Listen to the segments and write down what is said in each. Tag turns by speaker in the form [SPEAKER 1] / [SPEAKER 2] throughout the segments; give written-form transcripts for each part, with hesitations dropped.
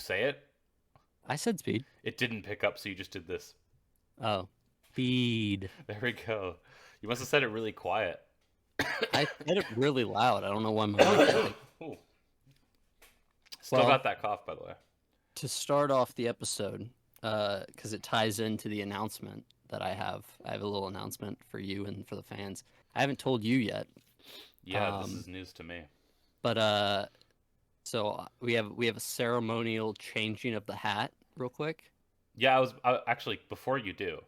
[SPEAKER 1] say it?
[SPEAKER 2] I said speed.
[SPEAKER 1] It didn't pick up, so you just did this.
[SPEAKER 2] Oh, feed.
[SPEAKER 1] There we go. You must have said it really quiet.
[SPEAKER 2] I said it really loud. I don't know why my mic didn't pick.
[SPEAKER 1] Ooh. Still
[SPEAKER 2] Well,
[SPEAKER 1] got that cough, by the way.
[SPEAKER 2] to start off the episode, because it ties into the announcement that I have a little announcement for you and for the fans. I haven't told you yet,
[SPEAKER 1] Yeah, this
[SPEAKER 2] um,
[SPEAKER 1] is news to me.
[SPEAKER 2] but so we have a ceremonial changing of the hat, real quick.
[SPEAKER 1] Yeah, actually before you do.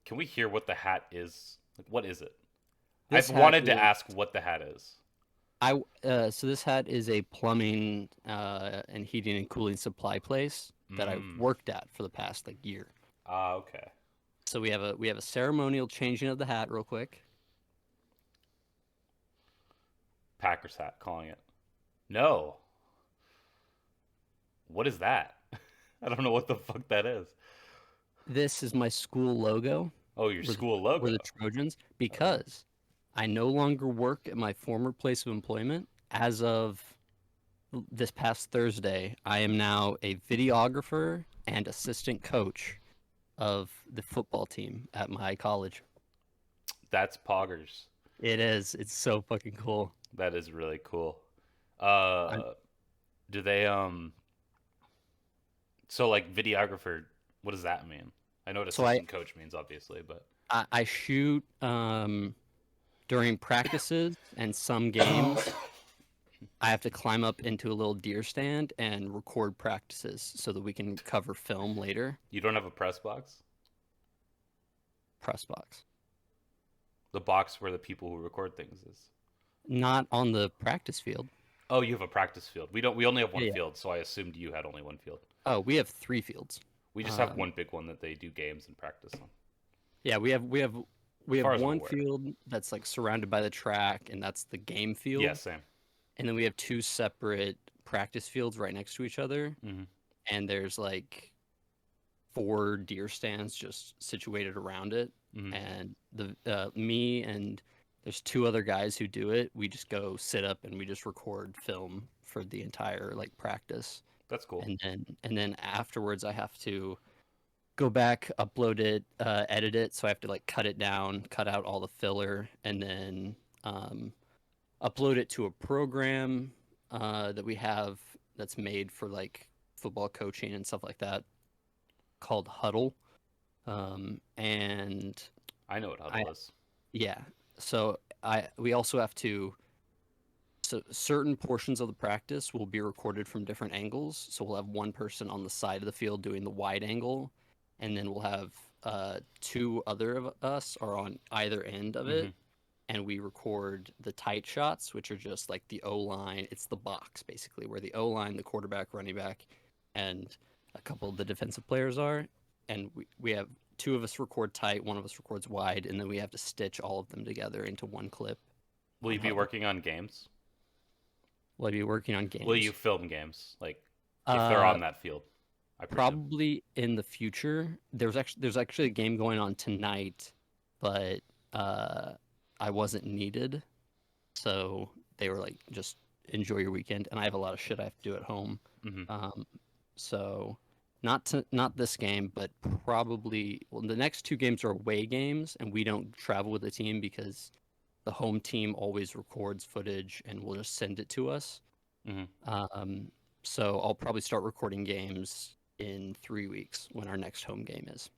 [SPEAKER 1] Can we hear what the hat is? Like, what is it? I've
[SPEAKER 2] This hat
[SPEAKER 1] wanted to
[SPEAKER 2] is
[SPEAKER 1] ask what the hat is.
[SPEAKER 2] so this hat is a plumbing and heating and cooling supply place that I've
[SPEAKER 1] Mm.
[SPEAKER 2] worked at for the past like year.
[SPEAKER 1] Ah, okay.
[SPEAKER 2] So we have a ceremonial changing of the hat, real quick.
[SPEAKER 1] Packers hat, calling it. No. What is that? I don't know what the fuck that is.
[SPEAKER 2] This is my school logo.
[SPEAKER 1] Oh, your
[SPEAKER 2] We're the,
[SPEAKER 1] school
[SPEAKER 2] we're
[SPEAKER 1] logo.
[SPEAKER 2] the Trojans
[SPEAKER 1] Oh.
[SPEAKER 2] because I no longer work at my former place of employment. As of this past Thursday, I am now a videographer and assistant coach of the football team at my college.
[SPEAKER 1] That's poggers.
[SPEAKER 2] It is. It's so fucking cool.
[SPEAKER 1] That is really cool.
[SPEAKER 2] I,
[SPEAKER 1] Do they so like videographer, what does that mean? I know what
[SPEAKER 2] so I,
[SPEAKER 1] assistant coach means obviously, but
[SPEAKER 2] I shoot during practices and some games. I have to climb up into a little deer stand and record practices so that we can cover film later.
[SPEAKER 1] you don't have a press box?
[SPEAKER 2] Press box.
[SPEAKER 1] The box where the people who record things is.
[SPEAKER 2] Not on the practice field.
[SPEAKER 1] Oh, you have a practice field. We only have
[SPEAKER 2] Yeah,
[SPEAKER 1] one
[SPEAKER 2] yeah.
[SPEAKER 1] field, so I assumed you had only one field.
[SPEAKER 2] Oh, we have three fields.
[SPEAKER 1] We just have
[SPEAKER 2] Um,
[SPEAKER 1] one big one that they do games and practice on.
[SPEAKER 2] yeah, we
[SPEAKER 1] As
[SPEAKER 2] have
[SPEAKER 1] far as I'm
[SPEAKER 2] one
[SPEAKER 1] aware.
[SPEAKER 2] field that's like surrounded by the track, and that's the game
[SPEAKER 1] Yeah,
[SPEAKER 2] field.
[SPEAKER 1] same.
[SPEAKER 2] And then we have two separate practice fields right next to each other.
[SPEAKER 1] Hmm.
[SPEAKER 2] And there's like four deer stands just situated around it.
[SPEAKER 1] Hmm.
[SPEAKER 2] And the me and there's two other guys who do it. We just go sit up and we just record film for the entire like practice.
[SPEAKER 1] That's cool.
[SPEAKER 2] And then afterwards I have to go back, upload it, edit it. So I have to like cut it down, cut out all the filler, and then um, upload it to a program that we have that's made for like football coaching and stuff like that called Huddle. And
[SPEAKER 1] I know what
[SPEAKER 2] I
[SPEAKER 1] huddle is.
[SPEAKER 2] yeah, so I we also have to so certain portions of the practice will be recorded from different angles. So we'll have one person on the side of the field doing the wide angle, and then we'll have two other of us are on either end of
[SPEAKER 1] Hmm.
[SPEAKER 2] it, and we record the tight shots, which are just like the O line. It's the box basically, where the O line, the quarterback, running back, and a couple of the defensive players are. And we have two of us record tight, one of us records wide, and then we have to stitch all of them together into one clip
[SPEAKER 1] Will
[SPEAKER 2] on
[SPEAKER 1] you be
[SPEAKER 2] Huddle.
[SPEAKER 1] working on games?
[SPEAKER 2] We'll be working on
[SPEAKER 1] Will you
[SPEAKER 2] games.
[SPEAKER 1] film games? Like if they're
[SPEAKER 2] Uh,
[SPEAKER 1] on that field, I presume.
[SPEAKER 2] Probably in the future. There's actually a game going on tonight, but uh, I wasn't needed, so they were like, just enjoy your weekend. And I have a lot of shit I have to do at home.
[SPEAKER 1] Hmm.
[SPEAKER 2] Um, so not this game, but probably well, the next two games are away games, and we don't travel with the team because the home team always records footage and will just send it to us.
[SPEAKER 1] Hmm.
[SPEAKER 2] Um, so I'll probably start recording games in 3 weeks when our next home game is.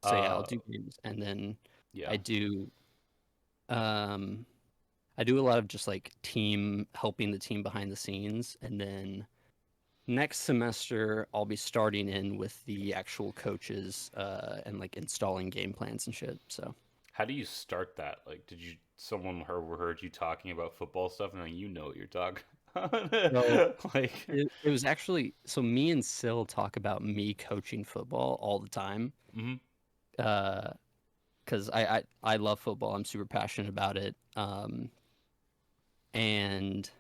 [SPEAKER 2] So yeah, I'll
[SPEAKER 1] Uh,
[SPEAKER 2] do games, and then
[SPEAKER 1] yeah.
[SPEAKER 2] I do um, I do a lot of just like team helping the team behind the scenes, and then next semester I'll be starting in with the actual coaches and like installing game plans and shit. So
[SPEAKER 1] How do you start that? Like, did you someone heard you talking about football stuff and then you know what you're talking
[SPEAKER 2] so
[SPEAKER 1] about? Like,
[SPEAKER 2] it was actually so me and Sil talk about me coaching football all the time.
[SPEAKER 1] mhm.
[SPEAKER 2] Uh, because I love football. I'm super passionate about it. And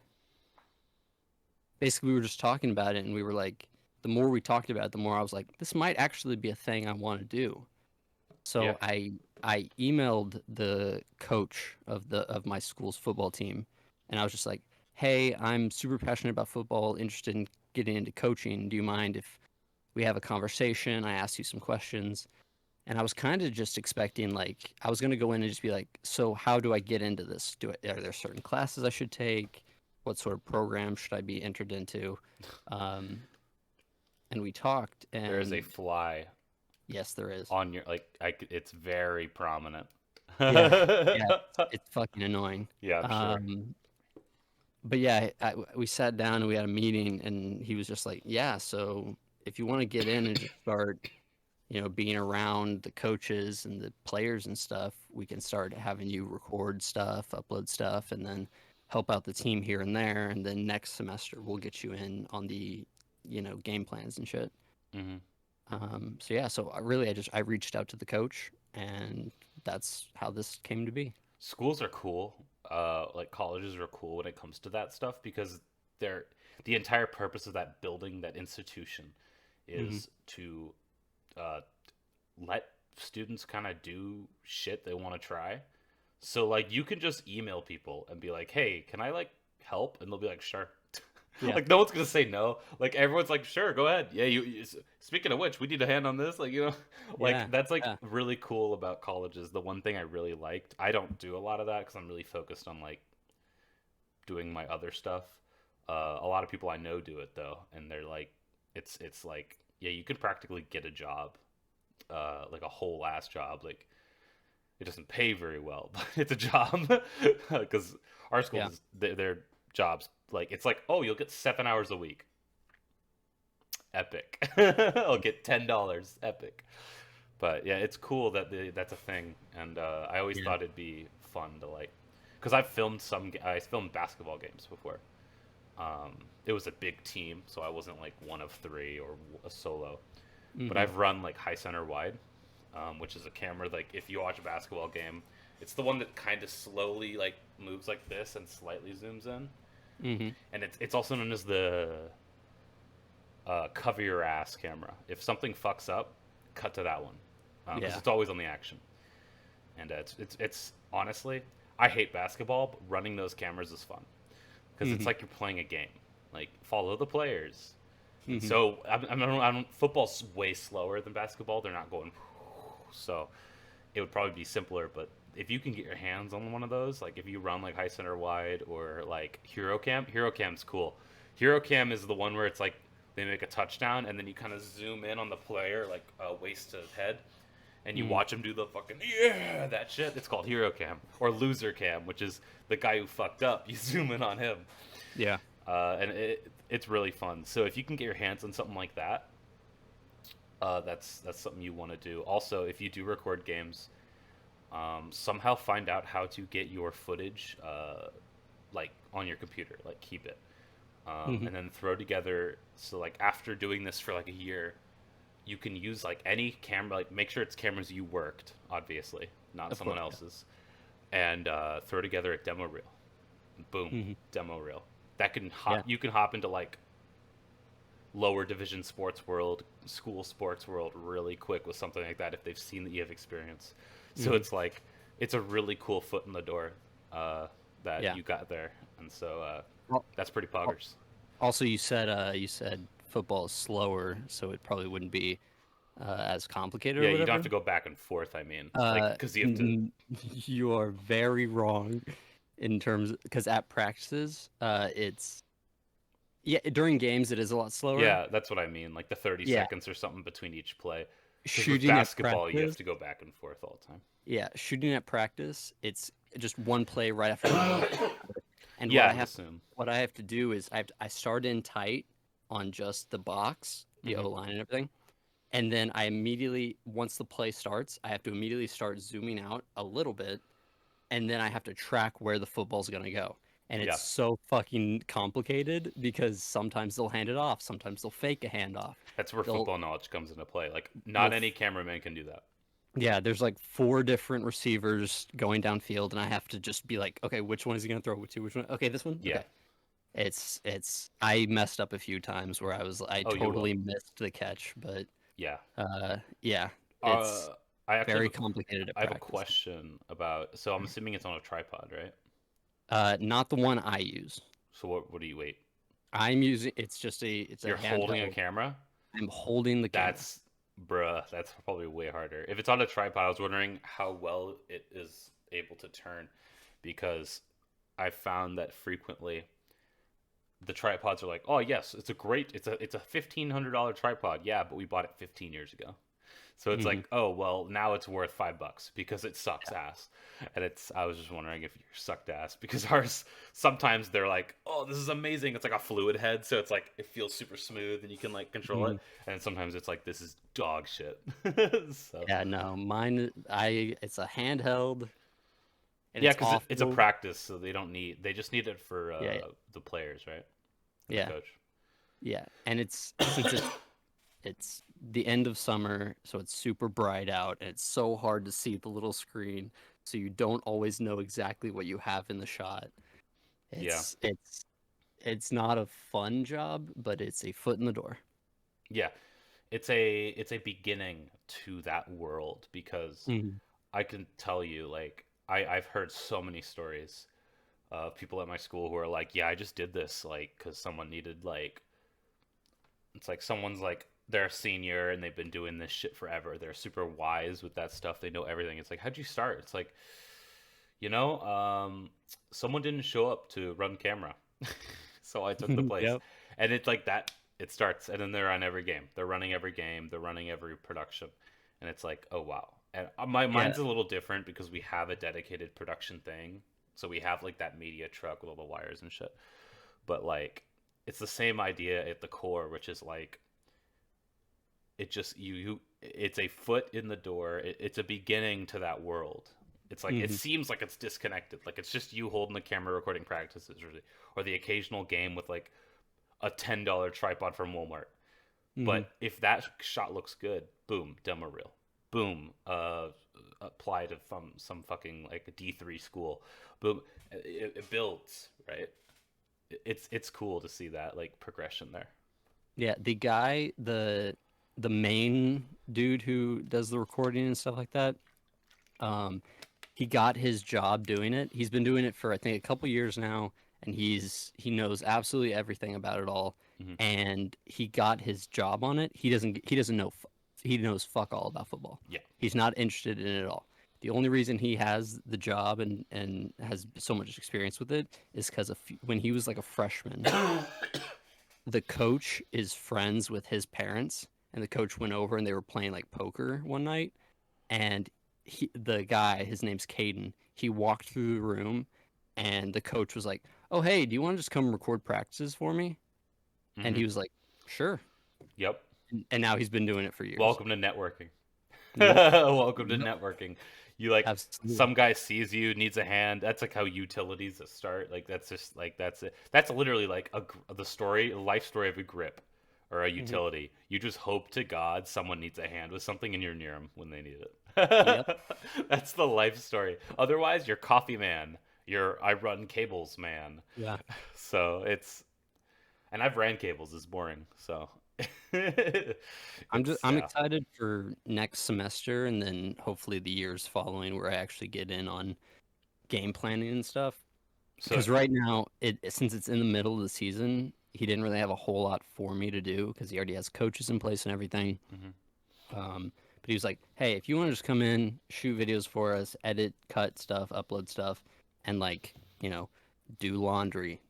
[SPEAKER 2] basically we were just talking about it, and we were like, the more we talked about it, the more I was like, this might actually be a thing I want to do.
[SPEAKER 1] Yeah.
[SPEAKER 2] So I emailed the coach of my school's football team, and I was just like, hey, I'm super passionate about football, interested in getting into coaching. Do you mind if we have a conversation? I ask you some questions. And I was kind of just expecting, like, I was going to go in and just be like, so how do I get into this? Are there certain classes I should take? What sort of program should I be entered into? Um, and we talked,
[SPEAKER 1] There is a
[SPEAKER 2] and
[SPEAKER 1] fly
[SPEAKER 2] yes, there is.
[SPEAKER 1] on your it's very prominent.
[SPEAKER 2] Yeah, yeah, it's fucking annoying.
[SPEAKER 1] Yeah, I'm sure.
[SPEAKER 2] But yeah, we sat down and we had a meeting, and he was just like, yeah, so if you want to get in and just start, being around the coaches and the players and stuff, we can start having you record stuff, upload stuff, and then help out the team here and there. And then next semester, we'll get you in on the, game plans and shit.
[SPEAKER 1] Hmm.
[SPEAKER 2] So yeah, so I reached out to the coach, and that's how this came to be.
[SPEAKER 1] Schools are cool. Like colleges are cool when it comes to that stuff because they're the entire purpose of that building, that institution,
[SPEAKER 2] Hmm.
[SPEAKER 1] is to uh, let students kind of do shit they want to try. So like you can just email people and be like, "Hey, can I like help?" And they'll be like, "Sure."
[SPEAKER 2] Yeah,
[SPEAKER 1] Like no one's gonna say no. Like everyone's like, "Sure, go ahead." Yeah, speaking of which, we need a hand on this. Like like
[SPEAKER 2] yeah,
[SPEAKER 1] that's like
[SPEAKER 2] yeah.
[SPEAKER 1] really cool about colleges. The one thing I really liked. I don't do a lot of that because I'm really focused on like doing my other stuff. A lot of people I know do it though, and they're like, it's like yeah, you can practically get a job, like a whole ass job. Like it doesn't pay very well, but it's a job because our
[SPEAKER 2] Yeah.
[SPEAKER 1] schools their jobs like it's like oh you'll get 7 hours a week, epic. I'll get $10, epic. But yeah, it's cool that that's a thing, and I always
[SPEAKER 2] Yeah.
[SPEAKER 1] thought it'd be fun to like, because I filmed basketball games before. It was a big team, so I wasn't like one of three or a solo. But
[SPEAKER 2] Hmm.
[SPEAKER 1] I've run like high center wide, which is a camera like if you watch a basketball game, it's the one that kind of slowly like moves like this and slightly zooms in,
[SPEAKER 2] Hmm.
[SPEAKER 1] and it's also known as the cover your ass camera. If something fucks up, cut to that one because
[SPEAKER 2] Yeah.
[SPEAKER 1] it's always on the action. And it's honestly, I hate basketball, but running those cameras is fun because it's
[SPEAKER 2] Hmm.
[SPEAKER 1] like you're playing a game. Like follow the players. And
[SPEAKER 2] Hmm.
[SPEAKER 1] so football's way slower than basketball. They're not going. So it would probably be simpler, but if you can get your hands on one of those, like if you run like high center wide or like Hero Cam's cool. Hero Cam is the one where it's like they make a touchdown and then you kind of zoom in on the player like waist to head and you
[SPEAKER 2] Hmm.
[SPEAKER 1] watch him do the fucking yeah that shit. It's called Hero Cam or Loser Cam, which is the guy who fucked up. You zoom in on him,
[SPEAKER 2] Yeah.
[SPEAKER 1] and it's really fun. So if you can get your hands on something like that, that's something you want to do. Also, if you do record games, somehow find out how to get your footage like on your computer, like keep it,
[SPEAKER 2] Hmm.
[SPEAKER 1] and then throw together. So like after doing this for like a year, you can use like any camera, like make sure it's cameras you worked, obviously, not
[SPEAKER 2] Of
[SPEAKER 1] someone
[SPEAKER 2] course. Yeah.
[SPEAKER 1] else's, and throw together a demo reel. Boom,
[SPEAKER 2] Hmm.
[SPEAKER 1] demo reel. That can
[SPEAKER 2] Yeah.
[SPEAKER 1] hop. You can hop into like lower division sports world, school sports world really quick with something like that if they've seen that you have experience. So
[SPEAKER 2] Hmm.
[SPEAKER 1] it's like it's a really cool foot in the door that
[SPEAKER 2] Yeah.
[SPEAKER 1] you got there, and so
[SPEAKER 2] Al-
[SPEAKER 1] that's pretty
[SPEAKER 2] al-
[SPEAKER 1] poggers.
[SPEAKER 2] Also, you said football is slower, so it probably wouldn't be as complicated
[SPEAKER 1] Yeah,
[SPEAKER 2] or
[SPEAKER 1] you don't have
[SPEAKER 2] whatever.
[SPEAKER 1] to go back and forth. I mean, like
[SPEAKER 2] Uh,
[SPEAKER 1] because you have to.
[SPEAKER 2] n- you are very wrong in terms because at practices, it's yeah during games it is a lot slower.
[SPEAKER 1] Yeah, that's what I mean. Like the 30
[SPEAKER 2] Yeah,
[SPEAKER 1] seconds or something between each play. Because with
[SPEAKER 2] shooting at
[SPEAKER 1] basketball, you have
[SPEAKER 2] practice.
[SPEAKER 1] to go back and forth all the time.
[SPEAKER 2] Yeah, shooting at practice, it's just one play right after another. And
[SPEAKER 1] Yeah, I would assume.
[SPEAKER 2] what I have to do is I start in tight on just the box, the
[SPEAKER 1] Hmm.
[SPEAKER 2] O line and everything. And then I immediately, once the play starts, I have to immediately start zooming out a little bit, and then I have to track where the football's gonna go. And it's
[SPEAKER 1] Yeah,
[SPEAKER 2] so fucking complicated because sometimes they'll hand it off, sometimes they'll fake a handoff.
[SPEAKER 1] that's where
[SPEAKER 2] They'll
[SPEAKER 1] football knowledge comes into play. Like,
[SPEAKER 2] they'll
[SPEAKER 1] not any cameraman can do that.
[SPEAKER 2] Yeah, there's like four different receivers going downfield, and I have to just be like, okay, which one is he gonna throw to? Which one? Okay, this one.
[SPEAKER 1] Yeah.
[SPEAKER 2] Okay. I messed up a few times where I
[SPEAKER 1] Oh, you will.
[SPEAKER 2] totally missed the catch, but
[SPEAKER 1] Yeah.
[SPEAKER 2] yeah,
[SPEAKER 1] Uh,
[SPEAKER 2] it's
[SPEAKER 1] I actually
[SPEAKER 2] very complicated at
[SPEAKER 1] I have a
[SPEAKER 2] practice.
[SPEAKER 1] question about. So I'm assuming it's on a tripod, right?
[SPEAKER 2] Not the one I use.
[SPEAKER 1] So what do you wait?
[SPEAKER 2] I'm using it's a
[SPEAKER 1] You're holding a
[SPEAKER 2] handheld.
[SPEAKER 1] camera?
[SPEAKER 2] I'm holding the camera.
[SPEAKER 1] That's bruh, that's probably way harder. If it's on a tripod, I was wondering how well it is able to turn because I found that frequently the tripods are like, "Oh yes, it's a $1,500 tripod." Yeah, but we bought it 15 years ago. So it's
[SPEAKER 2] Hmm.
[SPEAKER 1] like, "Oh, well, now it's worth $5 because it sucks ass." And it's I was just wondering if you sucked ass because ours sometimes they're like, "Oh, this is amazing. It's like a fluid head, so it's like it feels super smooth and you can like control
[SPEAKER 2] Hmm.
[SPEAKER 1] it." And sometimes it's like this is dog shit. So,
[SPEAKER 2] Yeah, no, mine. It's a handheld, and
[SPEAKER 1] yeah,
[SPEAKER 2] it's
[SPEAKER 1] cuz it's a
[SPEAKER 2] awful.
[SPEAKER 1] practice, so they just need it for
[SPEAKER 2] Yeah, yeah,
[SPEAKER 1] the players, right? And the
[SPEAKER 2] yeah,
[SPEAKER 1] coach.
[SPEAKER 2] yeah. And it's since it's the end of summer, so it's super bright out, and it's so hard to see the little screen, so you don't always know exactly what you have in the shot.
[SPEAKER 1] Yeah.
[SPEAKER 2] It's not a fun job, but it's a foot in the door.
[SPEAKER 1] Yeah. It's a beginning to that world because
[SPEAKER 2] Hmm.
[SPEAKER 1] I can tell you like I've heard so many stories of people at my school who are like, yeah, I just did this like because someone needed like it's like someone's like they're a senior and they've been doing this shit forever. They're super wise with that stuff. They know everything. It's like, how'd you start? It's like, you know, someone didn't show up to run camera, so I took the place,
[SPEAKER 2] Yep.
[SPEAKER 1] and it's like that. It starts, and then they're on every game. They're running every game. They're running every production, and it's like, oh wow. And
[SPEAKER 2] Yeah.
[SPEAKER 1] mine's a little different because we have a dedicated production thing, so we have like that media truck with all the wires and shit. But like, it's the same idea at the core, which is like it just it's a foot in the door. It's a beginning to that world. It's like it
[SPEAKER 2] Hmm.
[SPEAKER 1] seems like it's disconnected, like it's just you holding the camera recording practices, or the occasional game with like a $10 tripod from Walmart.
[SPEAKER 2] Hmm.
[SPEAKER 1] But if that shot looks good, boom, demo reel, boom, apply to some fucking like a D3 school, boom, it builds, right? It's cool to see that like progression there.
[SPEAKER 2] Yeah, the main dude who does the recording and stuff like that, um, he got his job doing it. He's been doing it for I think a couple years now, and he knows absolutely everything about it all.
[SPEAKER 1] Hmm.
[SPEAKER 2] And he got his job on it. He doesn't know he knows fuck all about football.
[SPEAKER 1] Yeah.
[SPEAKER 2] He's not interested in it at all. The only reason he has the job and has so much experience with it is because when he was like a freshman, the coach is friends with his parents, and the coach went over and they were playing like poker one night, and the guy, his name's Caden, he walked through the room, and the coach was like, "Oh, hey, do you want to just come record practices for me?" And
[SPEAKER 1] Hmm.
[SPEAKER 2] he was like, "Sure."
[SPEAKER 1] Yep.
[SPEAKER 2] And now he's been doing it for years.
[SPEAKER 1] Welcome to networking.
[SPEAKER 2] Yep.
[SPEAKER 1] Welcome to
[SPEAKER 2] Yep.
[SPEAKER 1] networking. You like
[SPEAKER 2] Absolutely.
[SPEAKER 1] some guy sees you, needs a hand. That's like how utilities start. Like that's just like that's it. That's literally like the story, a life story of a grip or a
[SPEAKER 2] Mhm.
[SPEAKER 1] utility. You just hope to God someone needs a hand with something and you're near them when they need
[SPEAKER 2] Yep.
[SPEAKER 1] it. That's the life story. Otherwise, you're coffee man. You're I run cables man.
[SPEAKER 2] Yeah.
[SPEAKER 1] So it's and I've ran cables. It's boring. So it's
[SPEAKER 2] I'm
[SPEAKER 1] yeah.
[SPEAKER 2] excited for next semester and then hopefully the years following where I actually get in on game planning and stuff.
[SPEAKER 1] So
[SPEAKER 2] Because right now, since it's in the middle of the season, he didn't really have a whole lot for me to do because he already has coaches in place and everything.
[SPEAKER 1] mhm.
[SPEAKER 2] But he was like, "Hey, if you want to just come in, shoot videos for us, edit, cut stuff, upload stuff, and like do laundry,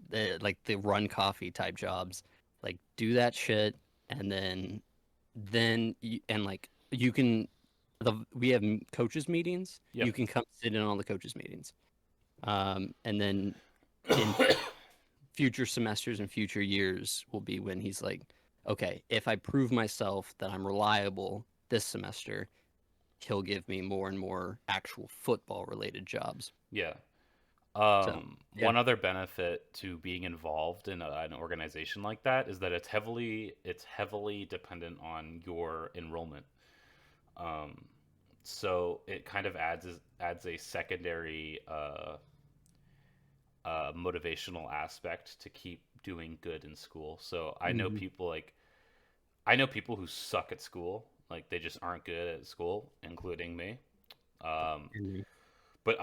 [SPEAKER 2] like the run coffee type jobs, like do that shit, and and like you can we have coaches meetings.
[SPEAKER 1] Yep.
[SPEAKER 2] You can come sit in on the coaches meetings, and then." In future semesters and future years will be when he's like, okay, if I prove myself that I'm reliable this semester, he'll give me more and more actual football related jobs.
[SPEAKER 1] Yeah.
[SPEAKER 2] So, yeah.
[SPEAKER 1] One other benefit to being involved in an organization like that is that it's heavily dependent on your enrollment. Um, so it kind of adds a secondary motivational aspect to keep doing good in school. So
[SPEAKER 2] Hmm.
[SPEAKER 1] I know people who suck at school, like they just aren't good at school, including me. Um, but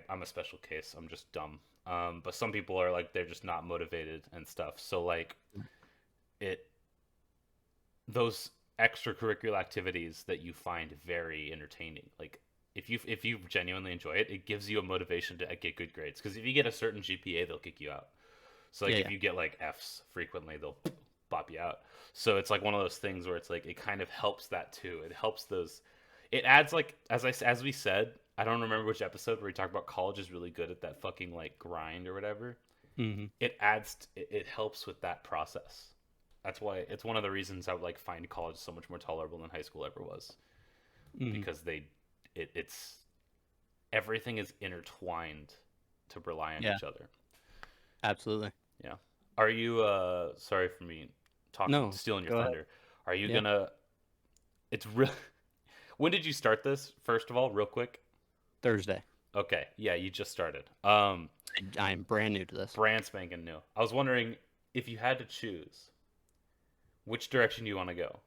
[SPEAKER 1] I'm a special case. I'm just dumb. But some people are like they're just not motivated and stuff. So like it those extracurricular activities that you find very entertaining. Like if you genuinely enjoy it, it gives you a motivation to get good grades. Because if you get a certain GPA, they'll kick you out. So like
[SPEAKER 2] Yeah,
[SPEAKER 1] if
[SPEAKER 2] yeah.
[SPEAKER 1] you get like Fs frequently, they'll bop you out. So it's like one of those things where it's like it kind of helps that too. It helps those. It adds like as we said. I don't remember which episode where we talked about college is really good at that fucking like grind or whatever.
[SPEAKER 2] Hmm.
[SPEAKER 1] It helps with that process. That's why it's one of the reasons I would like find college so much more tolerable than high school ever was,
[SPEAKER 2] Hmm.
[SPEAKER 1] because it's everything is intertwined to rely on
[SPEAKER 2] Yeah,
[SPEAKER 1] each other.
[SPEAKER 2] absolutely.
[SPEAKER 1] Yeah. Are you sorry for me talking
[SPEAKER 2] No,
[SPEAKER 1] stealing your
[SPEAKER 2] go ahead.
[SPEAKER 1] thunder. Are you
[SPEAKER 2] Yeah,
[SPEAKER 1] gonna it's real When did you start this? First of all, real quick.
[SPEAKER 2] Thursday.
[SPEAKER 1] Okay. Yeah, you just started.
[SPEAKER 2] I am brand new to this.
[SPEAKER 1] Brand spanking new. I was wondering if you had to choose, which direction do you want to go?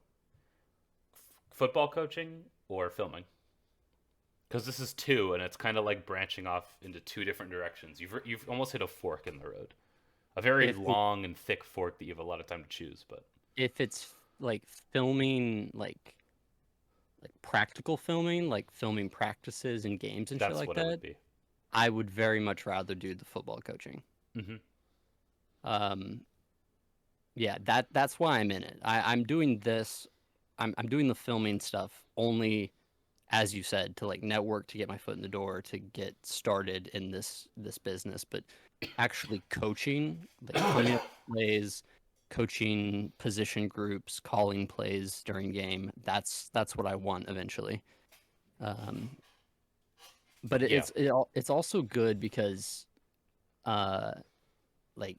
[SPEAKER 1] Football coaching or filming? Because this is two, and it's kind of like branching off into two different directions. You've almost hit a fork in the road, a very
[SPEAKER 2] If it,
[SPEAKER 1] long and thick fork that you have a lot of time to choose. But
[SPEAKER 2] if it's like filming, like practical filming, like filming practices and games and shit
[SPEAKER 1] that's
[SPEAKER 2] like
[SPEAKER 1] what it would
[SPEAKER 2] that,
[SPEAKER 1] be.
[SPEAKER 2] I would very much rather do the football coaching.
[SPEAKER 1] Hmm.
[SPEAKER 2] Um, yeah, that's why I'm in it. I'm doing this. I'm doing the filming stuff only, as you said, to like network, to get my foot in the door, to get started in this business. But actually coaching, like coming up with plays, coaching position groups, calling plays during game, that's what I want eventually. Um, but
[SPEAKER 1] Yeah.
[SPEAKER 2] it's also good because uh like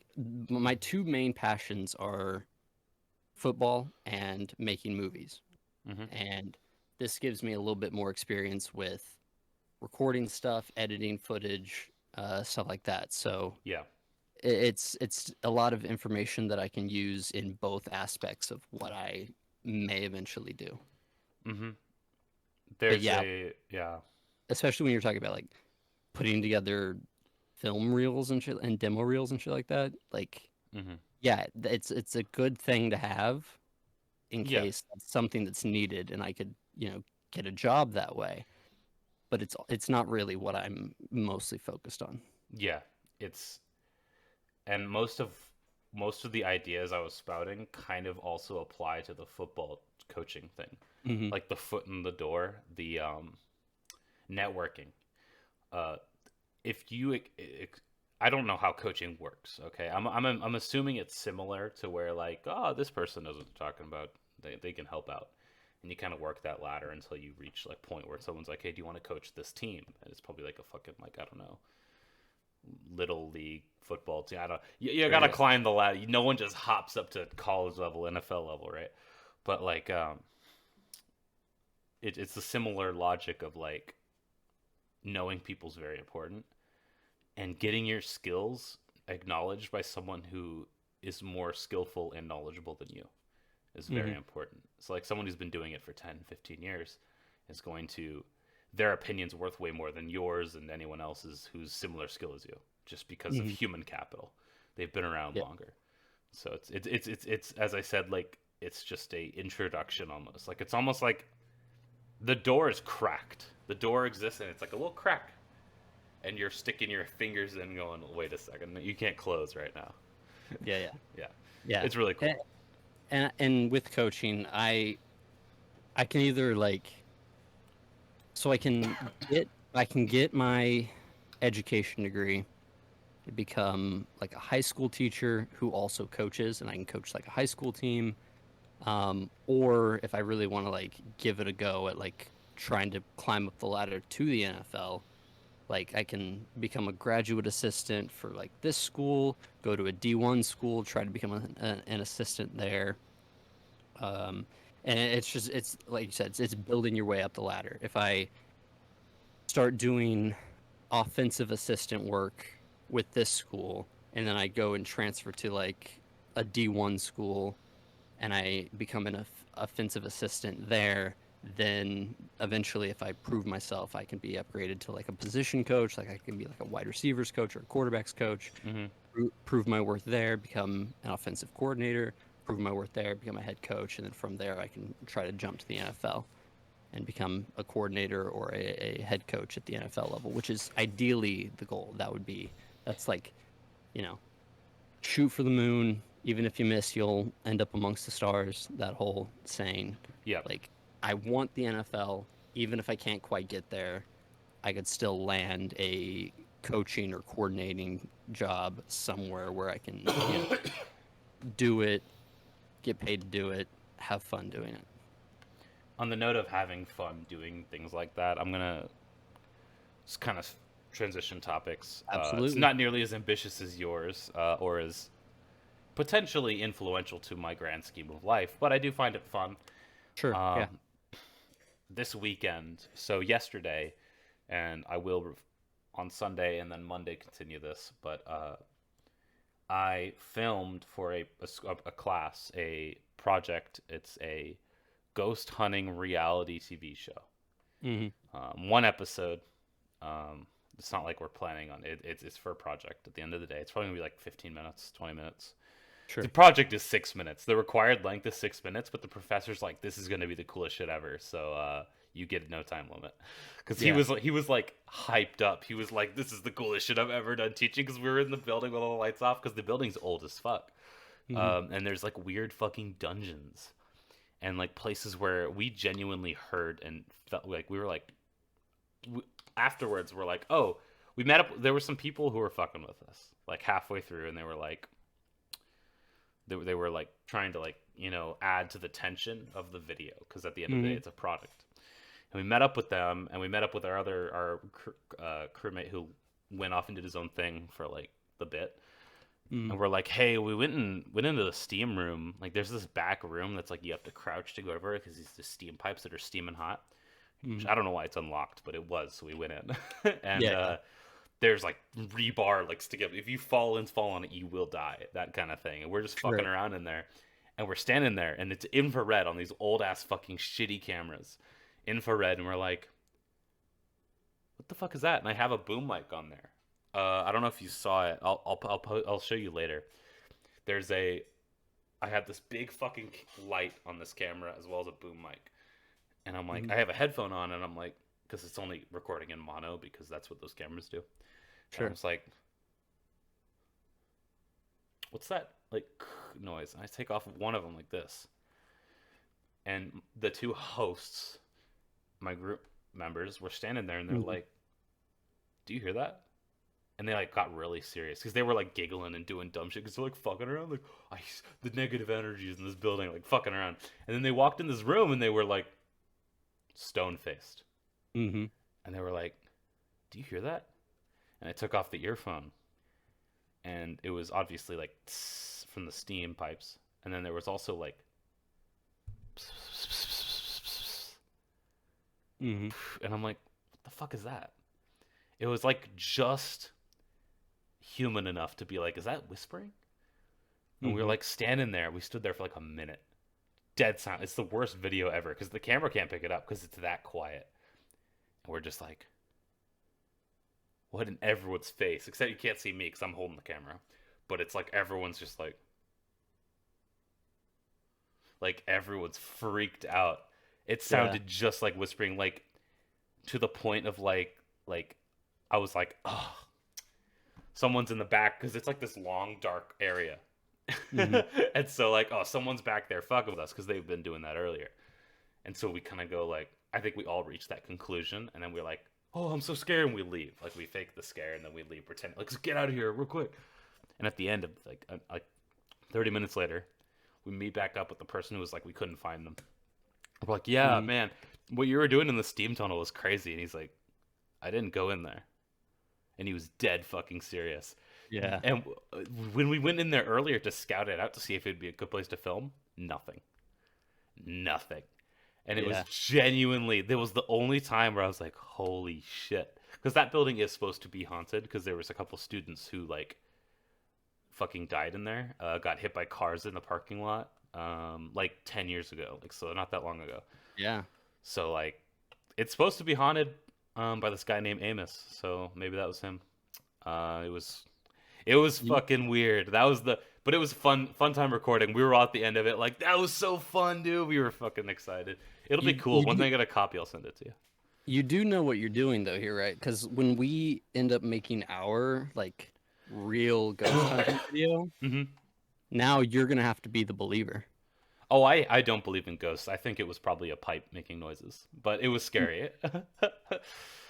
[SPEAKER 2] my two main passions are football and making movies.
[SPEAKER 1] Hmm.
[SPEAKER 2] And this gives me a little bit more experience with recording stuff, editing footage, stuff like that. So
[SPEAKER 1] Yeah.
[SPEAKER 2] it's a lot of information that I can use in both aspects of what I may eventually do.
[SPEAKER 1] Hmm.
[SPEAKER 2] But
[SPEAKER 1] There's
[SPEAKER 2] yeah,
[SPEAKER 1] a yeah.
[SPEAKER 2] especially when you're talking about like putting together film reels and shit and demo reels and shit like that, like
[SPEAKER 1] Hmm.
[SPEAKER 2] yeah, it's a good thing to have in
[SPEAKER 1] Yeah.
[SPEAKER 2] case that's something that's needed and I could, get a job that way. But it's not really what I'm mostly focused on.
[SPEAKER 1] Yeah. It's and most of the ideas I was spouting kind of also apply to the football coaching thing,
[SPEAKER 2] Hmm.
[SPEAKER 1] like the foot in the door, the networking. Uh, if you, I don't know how coaching works. Okay, I'm assuming it's similar to where like, oh, this person knows what they're talking about. They can help out, and you kind of work that ladder until you reach like point where someone's like, hey, do you want to coach this team? And it's probably like a fucking like I don't know, little league football team. I don't. You gotta
[SPEAKER 2] Right.
[SPEAKER 1] climb the ladder. No one just hops up to college level, NFL level, right? But like, it's a similar logic of like knowing people's very important and getting your skills acknowledged by someone who is more skillful and knowledgeable than you is very
[SPEAKER 2] Hmm.
[SPEAKER 1] important. So like someone who's been doing it for 10, 15 years is going to their opinion's worth way more than yours and anyone else's who's similar skill as you just because of
[SPEAKER 2] Hmm.
[SPEAKER 1] human capital. They've been around
[SPEAKER 2] Yeah.
[SPEAKER 1] longer. So it's as I said like it's just a introduction almost. Like it's almost like the door is cracked. The door exists and it's like a little crack and you're sticking your fingers in going, wait a second, you can't close right now.
[SPEAKER 2] Yeah. Yeah.
[SPEAKER 1] Yeah.
[SPEAKER 2] Yeah.
[SPEAKER 1] It's really
[SPEAKER 2] And,
[SPEAKER 1] cool.
[SPEAKER 2] and with coaching, I can either like so I can get my education degree to become like a high school teacher who also coaches, and I can coach like a high school team. Or if I really want to like give it a go at like trying to climb up the ladder to the NFL, like I can become a graduate assistant for like this school, go to a D1 school, try to become an assistant there. Um, and it's like you said, it's building your way up the ladder. If I start doing offensive assistant work with this school, and then I go and transfer to like a D1 school, and I become an offensive assistant there, then eventually, if I prove myself, I can be upgraded to like a position coach. Like I can be like a wide receivers coach or a quarterbacks coach.
[SPEAKER 1] Mm-hmm.
[SPEAKER 2] Prove my worth there, become an offensive coordinator. Prove my worth there, become a head coach, and then from there, I can try to jump to the NFL and become a coordinator or a head coach at the NFL level, which is ideally the goal. That's like, you know, shoot for the moon. Even if you miss, you'll end up amongst the stars. That whole saying.
[SPEAKER 1] Yep.
[SPEAKER 2] Like, I want the NFL. Even if I can't quite get there, I could still land a coaching or coordinating job somewhere where I can, do it, get paid to do it, have fun doing it.
[SPEAKER 1] On the note of having fun doing things like that, I'm gonna just kind of transition topics. It's
[SPEAKER 2] Absolutely.
[SPEAKER 1] not nearly as ambitious as yours, or as potentially influential to my grand scheme of life, but I do find it fun.
[SPEAKER 2] Sure. Yeah.
[SPEAKER 1] Um, this weekend, so yesterday, and I will on Sunday and then Monday continue this, but I filmed for a class, a project. It's a ghost hunting reality TV show.
[SPEAKER 2] Mm-hmm.
[SPEAKER 1] One episode. It's not like we're planning on it. It's for a project. At the end of the day, it's probably gonna be like 15 minutes, 20 minutes. The
[SPEAKER 2] Sure.
[SPEAKER 1] project is 6 minutes. The required length is 6 minutes, but the professor's like, "This is gonna be the coolest shit ever." So you get no time limit, because
[SPEAKER 2] Yeah.
[SPEAKER 1] he was like hyped up. He was like, "This is the coolest shit I've ever done teaching." Because we were in the building with all the lights off, because the building's old as fuck.
[SPEAKER 2] Mm-hmm.
[SPEAKER 1] And there's like weird fucking dungeons and like places where we genuinely heard and felt like we were like afterwards we're like, oh, we met up. There were some people who were fucking with us like halfway through, and they were like, they were like trying to like add to the tension of the video, because at the end of the day
[SPEAKER 2] Mm-hmm.
[SPEAKER 1] it's a product. And we met up with them, and we met up with our crewmate who went off and did his own thing for like the bit.
[SPEAKER 2] Mm-hmm.
[SPEAKER 1] And we're like, hey, we went into the steam room. Like, there's this back room that's like you have to crouch to go over, because these the steam pipes that are steaming hot. Which
[SPEAKER 2] Mm-hmm.
[SPEAKER 1] I don't know why it's unlocked, but it was, so we went in. And
[SPEAKER 2] Yeah.
[SPEAKER 1] there's like rebar like stick up. If you fall on it, you will die. That kind of thing. And we're just fucking
[SPEAKER 2] Sure.
[SPEAKER 1] around in there, and we're standing there, and it's infrared on these old ass fucking shitty cameras, infrared, and we're like, what the fuck is that? And I have a boom mic on there. I don't know if you saw it. I'll show you later. There's a I have this big fucking light on this camera as well as a boom mic, and I'm like,
[SPEAKER 2] Mm-hmm.
[SPEAKER 1] I have a headphone on, and I'm like, because it's only recording in mono, because that's what those cameras do. And I
[SPEAKER 2] Sure.
[SPEAKER 1] was like, what's that like noise? And I take off one of them like this, and the two hosts, my group members, were standing there, and they're
[SPEAKER 2] Mm-hmm.
[SPEAKER 1] like, do you hear that? And they like got really serious, because they were like giggling and doing dumb shit, because they're like fucking around, like, the negative energies in this building, like fucking around. And then they walked in this room, and they were like stone faced,
[SPEAKER 2] Mm-hmm.
[SPEAKER 1] and they were like, do you hear that? And I took off the earphone, and it was obviously like tss from the steam pipes, and then there was also like
[SPEAKER 2] Mm-hmm.
[SPEAKER 1] and I'm like, what the fuck is that? It was like just human enough to be like, is that whispering? And we were
[SPEAKER 2] Mm-hmm.
[SPEAKER 1] like standing there. We stood there for like a minute, dead silent. It's the worst video ever, because the camera can't pick it up because it's that quiet. And we're just like, what in everyone's face? Except you can't see me because I'm holding the camera. But it's like everyone's just like everyone's freaked out. It
[SPEAKER 2] Yeah.
[SPEAKER 1] sounded just like whispering, like to the point of like I was like, oh, someone's in the back, because it's like this long dark area.
[SPEAKER 2] Mm-hmm.
[SPEAKER 1] And so like, oh, someone's back there fucking with us, because they've been doing that earlier. And so we kind of go like, I think we all reached that conclusion, and then we're like, oh, I'm so scared, and we leave. Like, we fake the scare, and then we leave, pretend like, get out of here real quick. And at the end of like 30 minutes later, we meet back up with the person who was like, we couldn't find them. We're like, yeah,
[SPEAKER 2] Mm-hmm.
[SPEAKER 1] man, what you were doing in the steam tunnel was crazy. And he's like, I didn't go in there. And he was dead fucking serious.
[SPEAKER 2] Yeah.
[SPEAKER 1] And when we went in there earlier to scout it out to see if it'd be a good place to film, nothing. Nothing. And it was
[SPEAKER 2] Yeah.
[SPEAKER 1] genuinely, there was the only time where I was like, holy shit. Because that building is supposed to be haunted, because there was a couple students who like fucking died in there, got hit by cars in the parking lot, like 10 years ago, like, so not that long ago.
[SPEAKER 2] Yeah.
[SPEAKER 1] So like, it's supposed to be haunted by this guy named Amos. So maybe that was him. It was
[SPEAKER 2] You,
[SPEAKER 1] fucking weird. That was the but it was fun time recording. We were all at the end of it like that was so fun, dude. We were fucking excited. It'll be
[SPEAKER 2] you,
[SPEAKER 1] cool.
[SPEAKER 2] you,
[SPEAKER 1] Once
[SPEAKER 2] do-
[SPEAKER 1] I get a copy, I'll send it to you.
[SPEAKER 2] you do know what you're doing though here, right? Because when we end up making our like real ghost hunting video,
[SPEAKER 1] hmm
[SPEAKER 2] now you're gonna have to be the believer.
[SPEAKER 1] Oh, I don't believe in ghosts. I think it was probably a pipe making noises, but it was scary.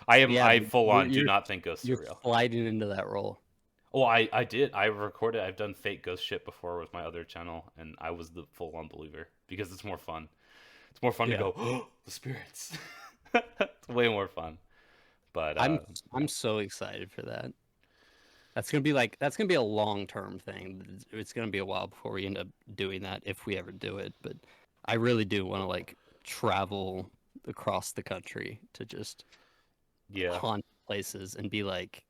[SPEAKER 2] Yeah,
[SPEAKER 1] I
[SPEAKER 2] but
[SPEAKER 1] full
[SPEAKER 2] you're
[SPEAKER 1] on do
[SPEAKER 2] you're
[SPEAKER 1] not think ghosts are
[SPEAKER 2] you're
[SPEAKER 1] real.
[SPEAKER 2] sliding into that role.
[SPEAKER 1] Oh, I did. I recorded. I've done fake ghost shit before with my other channel, and I was the full on believer because it's more fun. It's more fun to
[SPEAKER 2] Yeah.
[SPEAKER 1] go, oh, the spirits. It's way more fun. But
[SPEAKER 2] I'm
[SPEAKER 1] yeah.
[SPEAKER 2] I'm so excited for that. That's gonna be a long term thing. It's gonna be a while before we end up doing that if we ever do it. But I really do want to like travel across the country to just
[SPEAKER 1] Yeah.
[SPEAKER 2] haunt places and be like,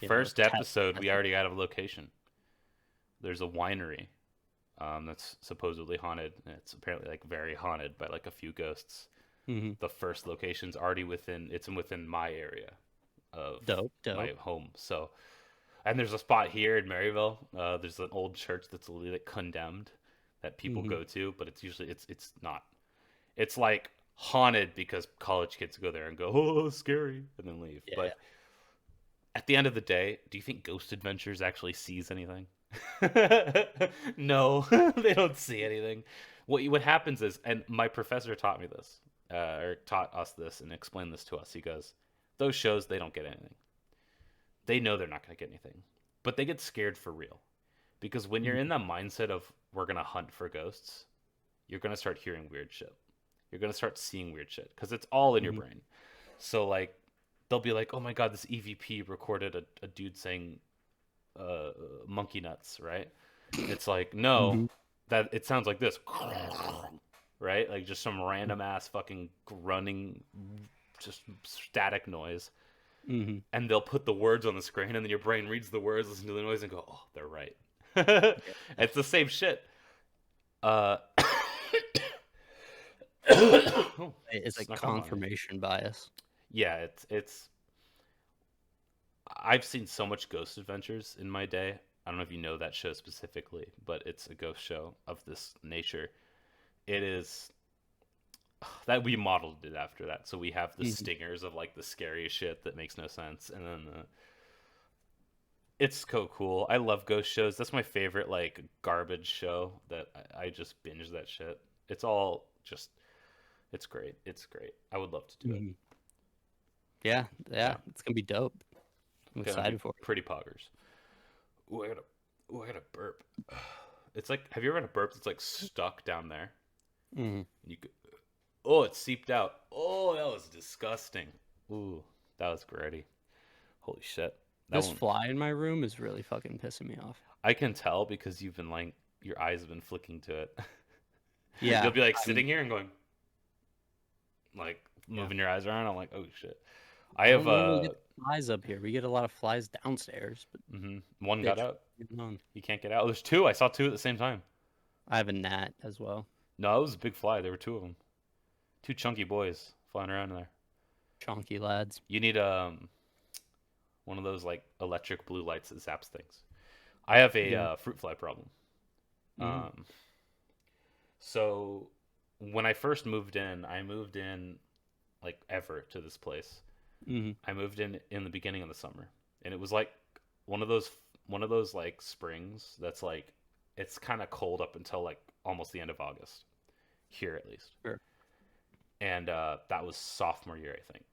[SPEAKER 1] First
[SPEAKER 2] test.
[SPEAKER 1] episode, we already got a location. There's a winery that's supposedly haunted. And it's apparently like very haunted by like a few ghosts.
[SPEAKER 2] Hmm.
[SPEAKER 1] The first location's already within my area of
[SPEAKER 2] Dope,
[SPEAKER 1] my
[SPEAKER 2] dope.
[SPEAKER 1] home. So, and there's a spot here in Maryville. There's an old church that's literally like condemned that people
[SPEAKER 2] Hmm.
[SPEAKER 1] go to, but it's usually it's not. It's like haunted because college kids go there and go, oh, scary, and then leave.
[SPEAKER 2] Yeah.
[SPEAKER 1] But at the end of the day, do you think Ghost Adventures actually sees anything? No, they don't see anything. What happens is, and my professor taught me this, or taught us this, and explained this to us. He goes, "Those shows, they don't get anything. They know they're not going to get anything, but they get scared for real, because when you're in
[SPEAKER 2] Mhm.
[SPEAKER 1] the mindset of we're gonna hunt for ghosts, you're gonna start hearing weird shit. You're gonna start seeing weird shit because it's all in your
[SPEAKER 2] Mhm.
[SPEAKER 1] brain. So like, they'll be like, "Oh my god, this EVP recorded a dude saying uh, monkey nuts," right? It's like, no,
[SPEAKER 2] Mhm.
[SPEAKER 1] that it sounds like this, right? Like just some random ass fucking grunting, just static noise.
[SPEAKER 2] Mhm.
[SPEAKER 1] And they'll put the words on the screen, and then your brain reads the words, listen to the noise, and go, "Oh, they're right."
[SPEAKER 2] Yeah.
[SPEAKER 1] It's the same shit. Uh, oh,
[SPEAKER 2] It's like
[SPEAKER 1] snuck up on me.
[SPEAKER 2] confirmation bias.
[SPEAKER 1] Yeah, it's. I've seen so much Ghost Adventures in my day. I don't know if you know that show specifically, but it's a ghost show of this nature. It is that we modeled it after that. So we have the
[SPEAKER 2] Mhm.
[SPEAKER 1] stingers of like the scariest shit that makes no sense, and then it's so cool. I love ghost shows. That's my favorite like garbage show that I just binge that shit. It's all just it's great. It's great. I would love to do it.
[SPEAKER 2] Mhm. Yeah,
[SPEAKER 1] Yeah,
[SPEAKER 2] yeah, it's gonna be dope. I'm
[SPEAKER 1] gonna be
[SPEAKER 2] excited for it.
[SPEAKER 1] pretty poggers. I gotta burp. It's like, have you ever had a burp that's like stuck down there?
[SPEAKER 2] Mhm.
[SPEAKER 1] You could, oh, it seeped out. Oh, that was disgusting. Ooh, that was grody. Holy shit. That
[SPEAKER 2] This
[SPEAKER 1] one,
[SPEAKER 2] fly in my room is really fucking pissing me off.
[SPEAKER 1] I can tell because you've been like, your eyes have been flicking to it. You'll
[SPEAKER 2] Yeah,
[SPEAKER 1] be like
[SPEAKER 2] I'm.
[SPEAKER 1] sitting here and going, like
[SPEAKER 2] Yeah,
[SPEAKER 1] moving your eyes around. I'm like, oh shit. I
[SPEAKER 2] I
[SPEAKER 1] have
[SPEAKER 2] don't normally get the flies up here. We get a lot of flies downstairs, but
[SPEAKER 1] one got
[SPEAKER 2] bitch,
[SPEAKER 1] out.
[SPEAKER 2] leave it alone.
[SPEAKER 1] You can't get out. There's two. I saw two at the same time.
[SPEAKER 2] I have a gnat as well.
[SPEAKER 1] No, it was a big fly. There were two of them. Two chunky boys flying around in there.
[SPEAKER 2] Chonky lads.
[SPEAKER 1] You need one of those like electric blue lights that zaps things. I have a
[SPEAKER 2] Yeah.
[SPEAKER 1] fruit fly problem.
[SPEAKER 2] Mm-hmm.
[SPEAKER 1] Um, so when I first moved in, I moved in like ever to this place.
[SPEAKER 2] Mm-hmm.
[SPEAKER 1] I moved in the beginning of the summer, and it was like one of those one of those like springs that's like it's kind of cold up until like almost the end of August here at least.
[SPEAKER 2] Sure.
[SPEAKER 1] And that was sophomore year, I think.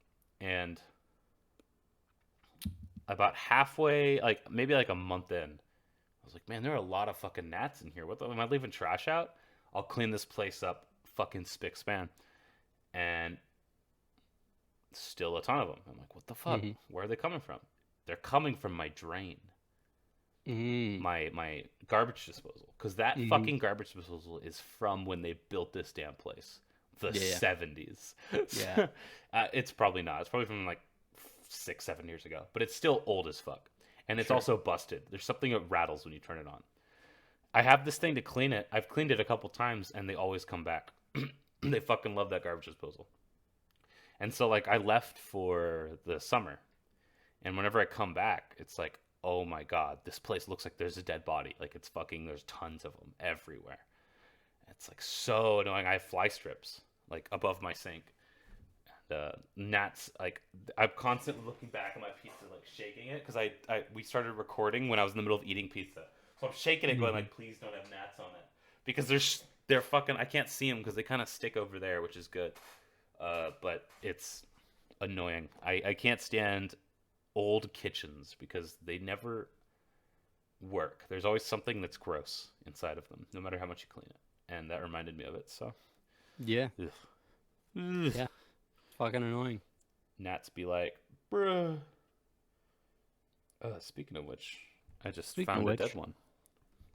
[SPEAKER 1] And about halfway, like maybe like a month in, I was like, man, there are a lot of fucking gnats in here. What the, am I leaving trash out? I'll clean this place up, fucking spick span, and still a ton of them. I'm like, what the fuck?
[SPEAKER 2] Mm-hmm.
[SPEAKER 1] Where are they coming from? They're coming from my drain,
[SPEAKER 2] Mm-hmm.
[SPEAKER 1] my garbage disposal, because that
[SPEAKER 2] Mm-hmm.
[SPEAKER 1] fucking garbage disposal is from when they built this damn place, the
[SPEAKER 2] Yeah.
[SPEAKER 1] 70s.
[SPEAKER 2] Yeah.
[SPEAKER 1] It's probably not. It's probably from like 6, 7 years ago, but it's still old as fuck, and it's
[SPEAKER 2] Sure.
[SPEAKER 1] also busted. There's something that rattles when you turn it on. I have this thing to clean it. I've cleaned it a couple times, and they always come back. They fucking love that garbage disposal. And so like I left for the summer, and whenever I come back, it's like, oh my god, this place looks like there's a dead body. Like it's fucking, there's tons of them everywhere. It's like so annoying. I have fly strips like above my sink. Gnats, like I'm constantly looking back at my pizza, like shaking it because we started recording when I was in the middle of eating pizza, so I'm shaking it, going like, please don't have gnats on it, because they're fucking. I can't see them because they kind of stick over there, which is good. But it's annoying. I can't stand old kitchens because they never work. There's always something that's gross inside of them, no matter how much you clean it, and that reminded me of it. So
[SPEAKER 2] Yeah.
[SPEAKER 1] ugh.
[SPEAKER 2] Yeah. Fucking annoying.
[SPEAKER 1] Gnats be like, bruh. Speaking of which, I just
[SPEAKER 2] Speaking of
[SPEAKER 1] found a
[SPEAKER 2] which,
[SPEAKER 1] dead one.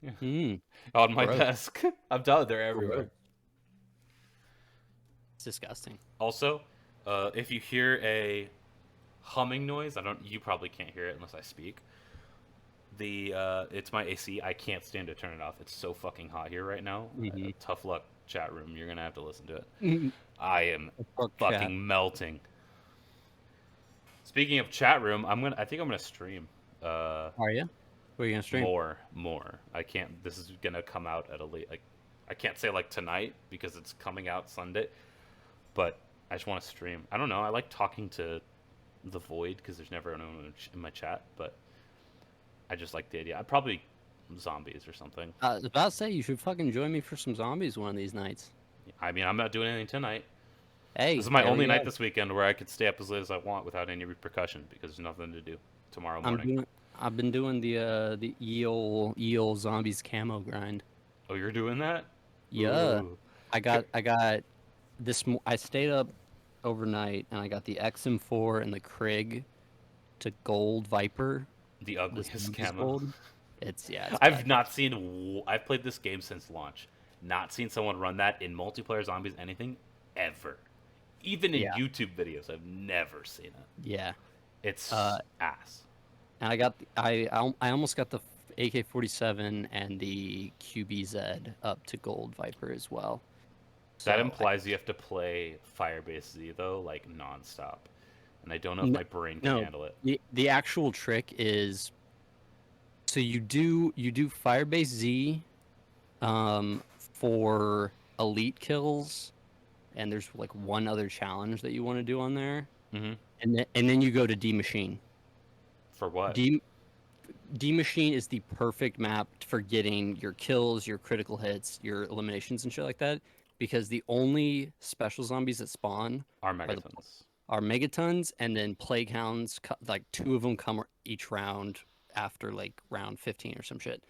[SPEAKER 1] Yeah.
[SPEAKER 2] mm,
[SPEAKER 1] On my
[SPEAKER 2] gross.
[SPEAKER 1] desk. I'm telling you, they're everywhere.
[SPEAKER 2] It's disgusting.
[SPEAKER 1] Also, if you hear a humming noise, you probably can't hear it unless I speak. It's my AC. I can't stand to turn it off. It's so fucking hot here right now.
[SPEAKER 2] Mm-hmm.
[SPEAKER 1] Tough luck, chat room. You're gonna have to listen to it.
[SPEAKER 2] Mm-hmm.
[SPEAKER 1] I am
[SPEAKER 2] Fuck
[SPEAKER 1] fucking
[SPEAKER 2] chat.
[SPEAKER 1] melting. Speaking of chat room, I think I'm gonna stream.
[SPEAKER 2] Are you? What are you gonna stream?
[SPEAKER 1] More. I can't. This is gonna come out at a late. Like, I can't say like tonight because it's coming out Sunday. But I just want to stream. I don't know. I like talking to the void because there's never anyone in my chat. But I just like the idea. I'd probably zombies or something.
[SPEAKER 2] I was about to say you should fucking join me for some zombies one of these nights.
[SPEAKER 1] I mean, I'm not doing anything tonight.
[SPEAKER 2] Hey,
[SPEAKER 1] This is my
[SPEAKER 2] there
[SPEAKER 1] only
[SPEAKER 2] you
[SPEAKER 1] night
[SPEAKER 2] go.
[SPEAKER 1] this weekend where I could stay up as late as I want without any repercussion because there's nothing to do tomorrow morning.
[SPEAKER 2] I've been doing the eel zombies camo grind.
[SPEAKER 1] Oh, you're doing that?
[SPEAKER 2] Yeah.
[SPEAKER 1] Ooh.
[SPEAKER 2] I got I stayed up overnight and I got the XM4 and the Krig to gold Viper.
[SPEAKER 1] The
[SPEAKER 2] This
[SPEAKER 1] ugliest
[SPEAKER 2] is
[SPEAKER 1] camo.
[SPEAKER 2] gold. It's
[SPEAKER 1] I've
[SPEAKER 2] bad.
[SPEAKER 1] not seen. I've played this game since launch. Not seen someone run that in multiplayer zombies anything ever. Even in
[SPEAKER 2] Yeah.
[SPEAKER 1] YouTube videos, I've never seen it.
[SPEAKER 2] Yeah.
[SPEAKER 1] It's ass.
[SPEAKER 2] And I almost got the AK-47 and the QBZ up to gold Viper as well.
[SPEAKER 1] That
[SPEAKER 2] So
[SPEAKER 1] implies you have to play Firebase Z though, like nonstop. And I don't know if my brain can handle it.
[SPEAKER 2] the actual trick is, so you do Firebase Z for elite kills, and there's like one other challenge that you want to do on there,
[SPEAKER 1] Mm-hmm.
[SPEAKER 2] and then you go to D Machine.
[SPEAKER 1] For what?
[SPEAKER 2] D Machine is the perfect map for getting your kills, your critical hits, your eliminations, and shit like that. Because the only special zombies that spawn
[SPEAKER 1] Are megatons.
[SPEAKER 2] are megatons, and then plague hounds. Like 2 of them come each round after like round 15 or some shit.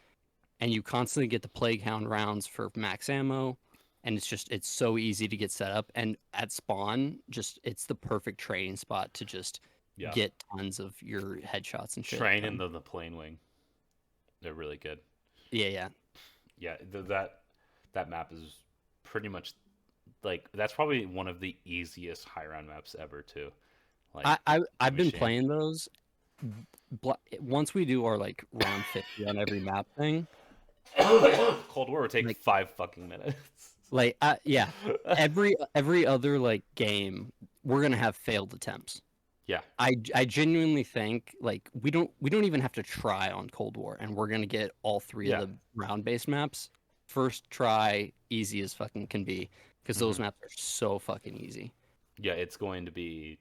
[SPEAKER 2] And you constantly get the plague hound rounds for max ammo, and it's so easy to get set up. And at spawn, it's the perfect training spot to just
[SPEAKER 1] Yeah.
[SPEAKER 2] get tons of your headshots and shit.
[SPEAKER 1] Train in the plane wing. They're really good.
[SPEAKER 2] Yeah.
[SPEAKER 1] Yeah, that map is pretty much like that's probably one of the easiest high round maps ever too. Like
[SPEAKER 2] I've been
[SPEAKER 1] Machine.
[SPEAKER 2] playing those. Once we do our like round 50 on every map thing,
[SPEAKER 1] Cold War would take
[SPEAKER 2] like-
[SPEAKER 1] 5 fucking minutes.
[SPEAKER 2] like yeah, every other like game, we're gonna have failed attempts.
[SPEAKER 1] Yeah.
[SPEAKER 2] I genuinely think like we don't even have to try on Cold War, and we're gonna get all 3
[SPEAKER 1] Yeah.
[SPEAKER 2] of the round based maps first try, easy as fucking can be, because those maps are so fucking easy.
[SPEAKER 1] Yeah, it's going to be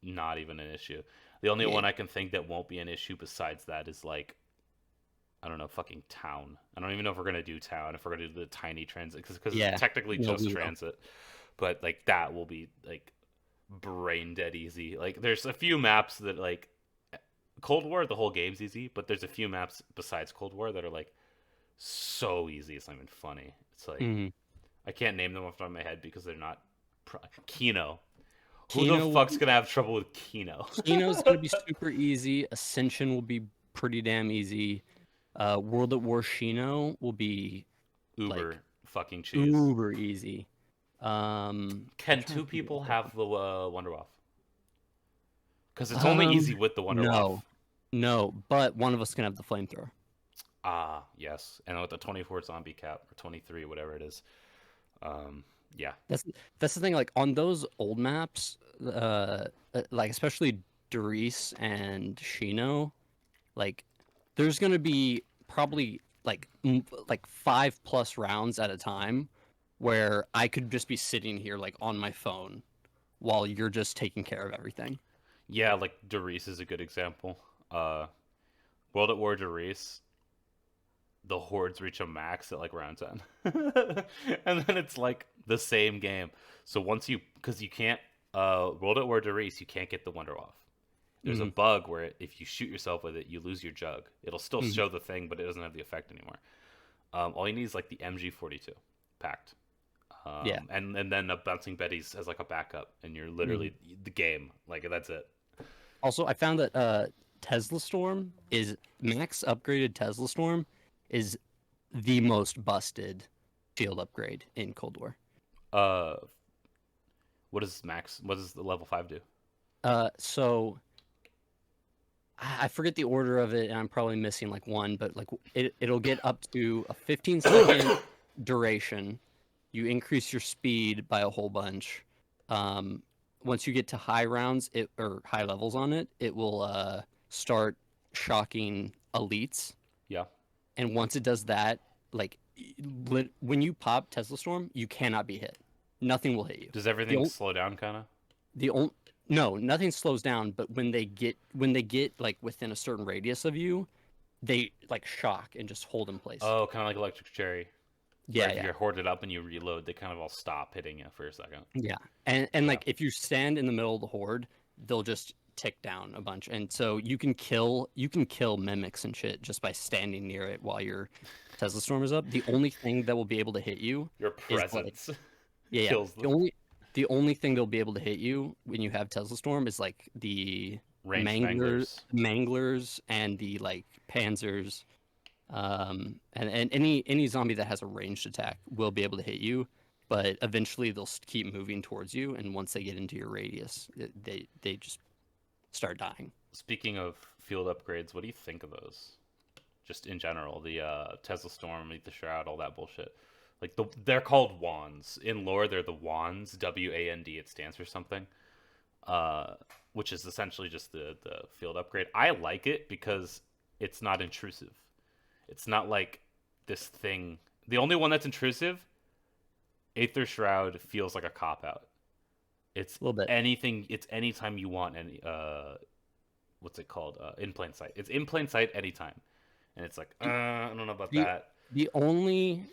[SPEAKER 1] not even an issue. The only one I can think that won't be an issue besides that is like, I don't know, fucking town. I don't even know if we're gonna do town, if we're gonna do the tiny transit, because it's technically just transit. But like that will be like brain dead easy. Like there's a few maps that like Cold War, the whole game's easy, but there's a few maps besides Cold War that are like so easy it's not even funny. It's like I can't name them off the top of my head because they're not Kino. Who the fuck's gonna have trouble with Kino?
[SPEAKER 2] Kino's gonna be super easy. Ascension will be pretty damn easy. World at War Shino will be
[SPEAKER 1] uber fucking cheese.
[SPEAKER 2] Uber easy.
[SPEAKER 1] Can 2 people have the Wonderwaff? Because it's only easy with the Wonderwaff.
[SPEAKER 2] No, but one of us can have the flamethrower.
[SPEAKER 1] Ah, yes. And with the 24 zombie cap, or 23, whatever it is. Yeah.
[SPEAKER 2] That's that's the thing. Like on those old maps, like especially Doris and Shino, like there's gonna be probably like 5+ rounds at a time where I could just be sitting here like on my phone while you're just taking care of everything.
[SPEAKER 1] Yeah, like Doris is a good example. Uh, World at War Doris, the hordes reach a max at like round 10. And then it's like the same game. So once you, because you can't, World at War Doris, you can't get the Wonder off. There's a
[SPEAKER 2] Hmm.
[SPEAKER 1] bug where if you shoot yourself with it, you lose your jug. It'll still
[SPEAKER 2] Hmm.
[SPEAKER 1] show the thing, but it doesn't have the effect anymore. All you need is like the MG42 packed.
[SPEAKER 2] Yeah.
[SPEAKER 1] And then a bouncing Betty's as like a backup, and you're
[SPEAKER 2] Hmm.
[SPEAKER 1] literally the game. Like that's it.
[SPEAKER 2] Also, I found that Tesla Storm is max upgraded. Tesla Storm is the most busted field upgrade in Cold War.
[SPEAKER 1] Uh, what does max? What does the level 5 do?
[SPEAKER 2] So I forget the order of it, and I'm probably missing like one, but like it'll get up to a 15-second duration. You increase your speed by a whole bunch. Um, Once you get to high rounds, it or high levels on it, it will start shocking elites.
[SPEAKER 1] Yeah.
[SPEAKER 2] And once it does that, like when you pop Tesla Storm, you cannot be hit. Nothing will hit you.
[SPEAKER 1] Does
[SPEAKER 2] The
[SPEAKER 1] everything
[SPEAKER 2] only
[SPEAKER 1] slow down kind of?
[SPEAKER 2] the only no, nothing slows down, but when they get like within a certain radius of you, they like shock and just hold in place.
[SPEAKER 1] Oh, kind of like Electric Cherry, where
[SPEAKER 2] Yeah,
[SPEAKER 1] if
[SPEAKER 2] yeah.
[SPEAKER 1] you're hoarded up and you reload, they kind of all stop hitting you for a second.
[SPEAKER 2] Yeah. And
[SPEAKER 1] Yeah.
[SPEAKER 2] like if you stand in the middle of the horde, they'll just tick down a bunch. And so you can kill mimics and shit just by standing near it while your Tesla Storm is up. The only thing that will be able to hit you
[SPEAKER 1] Your
[SPEAKER 2] is like
[SPEAKER 1] presence
[SPEAKER 2] yeah, yeah.
[SPEAKER 1] kills
[SPEAKER 2] The
[SPEAKER 1] them.
[SPEAKER 2] only thing they'll be able to hit you when you have Tesla Storm is like the
[SPEAKER 1] Ranged manglers.
[SPEAKER 2] manglers and the like panzers. And any zombie that has a ranged attack will be able to hit you, but eventually they'll keep moving towards you, and once they get into your radius, they just start dying.
[SPEAKER 1] Speaking of field upgrades, what do you think of those? Just in general, the Tesla Storm, Meet the Shroud, all that bullshit. Like they're called wands in lore. They're the wands. WAND. It stands for something. Uh, which is essentially just the field upgrade. I like it because it's not intrusive. It's not like this thing. The only one that's intrusive, Aether Shroud, feels like a cop out. It's
[SPEAKER 2] A little bit.
[SPEAKER 1] anything. It's anytime you want any. What's it called? In plain sight. It's in plain sight anytime, and it's like I don't know about
[SPEAKER 2] The
[SPEAKER 1] that.
[SPEAKER 2] the only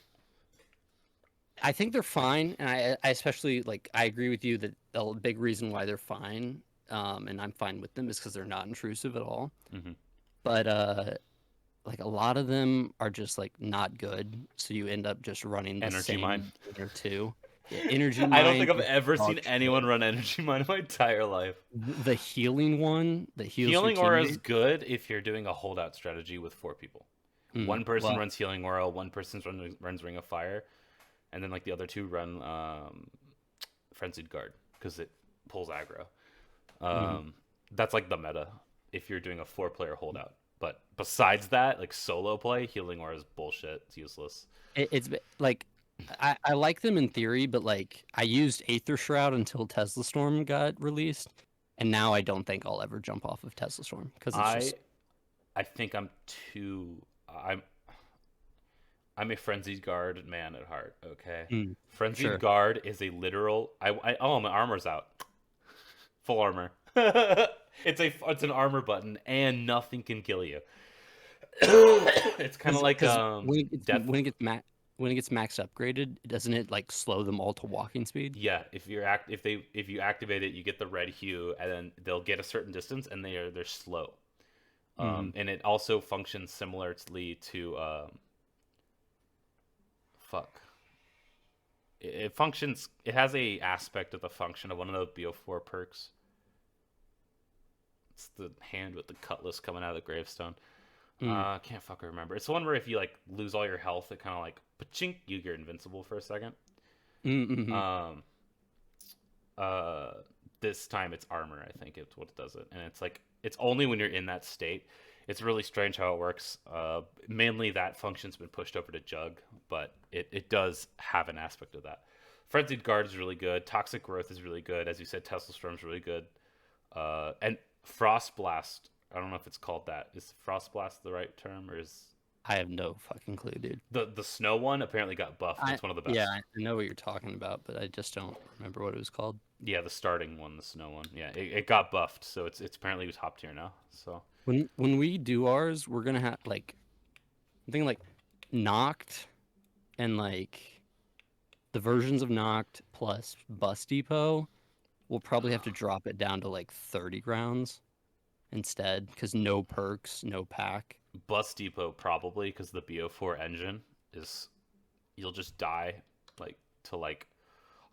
[SPEAKER 2] I think they're fine, and I especially like I agree with you that the big reason why they're fine, and I'm fine with them is because they're not intrusive at all.
[SPEAKER 1] Hmm.
[SPEAKER 2] But like a lot of them are just like not good, so you end up just running the
[SPEAKER 1] Energy mine.
[SPEAKER 2] same one or two. Yeah, energy
[SPEAKER 1] I don't think
[SPEAKER 2] mine
[SPEAKER 1] I've
[SPEAKER 2] is
[SPEAKER 1] ever seen
[SPEAKER 2] dog
[SPEAKER 1] anyone
[SPEAKER 2] shit.
[SPEAKER 1] run energy mine in my entire life.
[SPEAKER 2] The healing one that heals your
[SPEAKER 1] Healing aura is
[SPEAKER 2] teammate.
[SPEAKER 1] good if you're doing a holdout strategy with 4 people. One person
[SPEAKER 2] Well,
[SPEAKER 1] runs healing aura, one person runs ring of fire, and then like the other two run frenzied guard because it pulls aggro.
[SPEAKER 2] mhm.
[SPEAKER 1] That's like the meta if you're doing a 4-player holdout. But besides that, like solo play, healing aura is bullshit. It's useless.
[SPEAKER 2] Like I like them in theory, but like I used Aether Shroud until Tesla Storm got released, and now I don't think I'll ever jump off of Tesla Storm because it's
[SPEAKER 1] I
[SPEAKER 2] just
[SPEAKER 1] I think I'm too. I'm a frenzied guard man at heart. Okay, frenzied
[SPEAKER 2] sure.
[SPEAKER 1] guard is a literal. Oh, my armor's out. Full armor. It's an armor button, and nothing can kill you. It's kind of like
[SPEAKER 2] Because
[SPEAKER 1] death.
[SPEAKER 2] when it gets max upgraded, doesn't it like slow them all to walking speed?
[SPEAKER 1] Yeah, if you activate it, you get the red hue, and then they'll get a certain distance, and they're slow.
[SPEAKER 2] Hmm.
[SPEAKER 1] And it also functions similarly to fuck. It functions. It has a aspect of the function of one of those BO4 perks. It's the hand with the cutlass coming out of the gravestone.
[SPEAKER 2] Mm.
[SPEAKER 1] I can't fucking remember. It's the one where if you like lose all your health, it kind of like pachink, you're invincible for a second.
[SPEAKER 2] Mm-hmm.
[SPEAKER 1] Um, uh, this time it's armor. I think it's what does it, and it's like it's only when you're in that state. It's really strange how it works. Mainly that function's been pushed over to Jug, but it does have an aspect of that. Frenzied Guard is really good. Toxic Growth is really good. As you said, Tesla Storm's really good. And Frost Blast. I don't know if it's called that. Is Frost Blast the right term, or is
[SPEAKER 2] I have no fucking clue, dude.
[SPEAKER 1] the snow one apparently got buffed? It's one of the best.
[SPEAKER 2] Yeah, I know what you're talking about, but I just don't remember what it was called.
[SPEAKER 1] Yeah, the starting one, the snow one. Yeah, it got buffed, so it's apparently top tier now. So
[SPEAKER 2] When we do ours, we're gonna have like I think like Knocked and like the versions of Knocked plus Bus Depot. We'll probably have to drop it down to like 30 grounds instead, because no perks, no pack.
[SPEAKER 1] Bus Depot probably because the BO4 engine is you'll just die like to like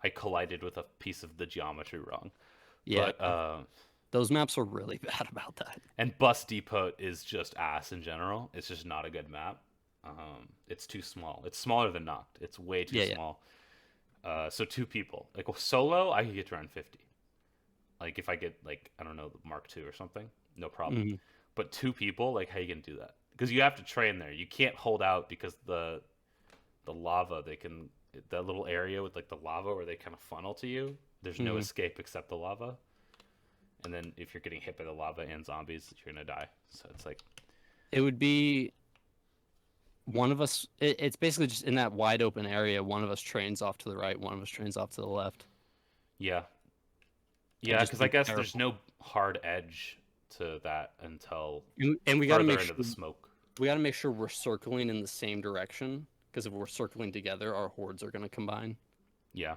[SPEAKER 1] I collided with a piece of the geometry wrong.
[SPEAKER 2] Yeah,
[SPEAKER 1] But
[SPEAKER 2] those maps are really bad about that.
[SPEAKER 1] and Bus Depot is just ass in general. It's just not a good map. It's too small. It's smaller than Noct. It's way too
[SPEAKER 2] Yeah.
[SPEAKER 1] small. So two people like solo, I could get to around 50. Like if I get like I don't know the Mark II or something, no problem.
[SPEAKER 2] Mhm.
[SPEAKER 1] But two people, like how you gonna do that? Because you have to train there. You can't hold out because the lava they can that little area with like the lava where they kind of funnel to you. There's no
[SPEAKER 2] Mhm.
[SPEAKER 1] escape except the lava. And then if you're getting hit by the lava and zombies, you're gonna die. So it's like
[SPEAKER 2] It would be one of us. It's basically just in that wide open area. One of us trains off to the right, one of us trains off to the left.
[SPEAKER 1] yeah,
[SPEAKER 2] And
[SPEAKER 1] yeah.
[SPEAKER 2] just
[SPEAKER 1] Because
[SPEAKER 2] be
[SPEAKER 1] I guess
[SPEAKER 2] careful.
[SPEAKER 1] there's no hard edge to that until
[SPEAKER 2] And we got to
[SPEAKER 1] further
[SPEAKER 2] make
[SPEAKER 1] into
[SPEAKER 2] sure
[SPEAKER 1] the smoke.
[SPEAKER 2] we're circling in the same direction. Because if we're circling together, our hordes are going to combine,
[SPEAKER 1] Yeah.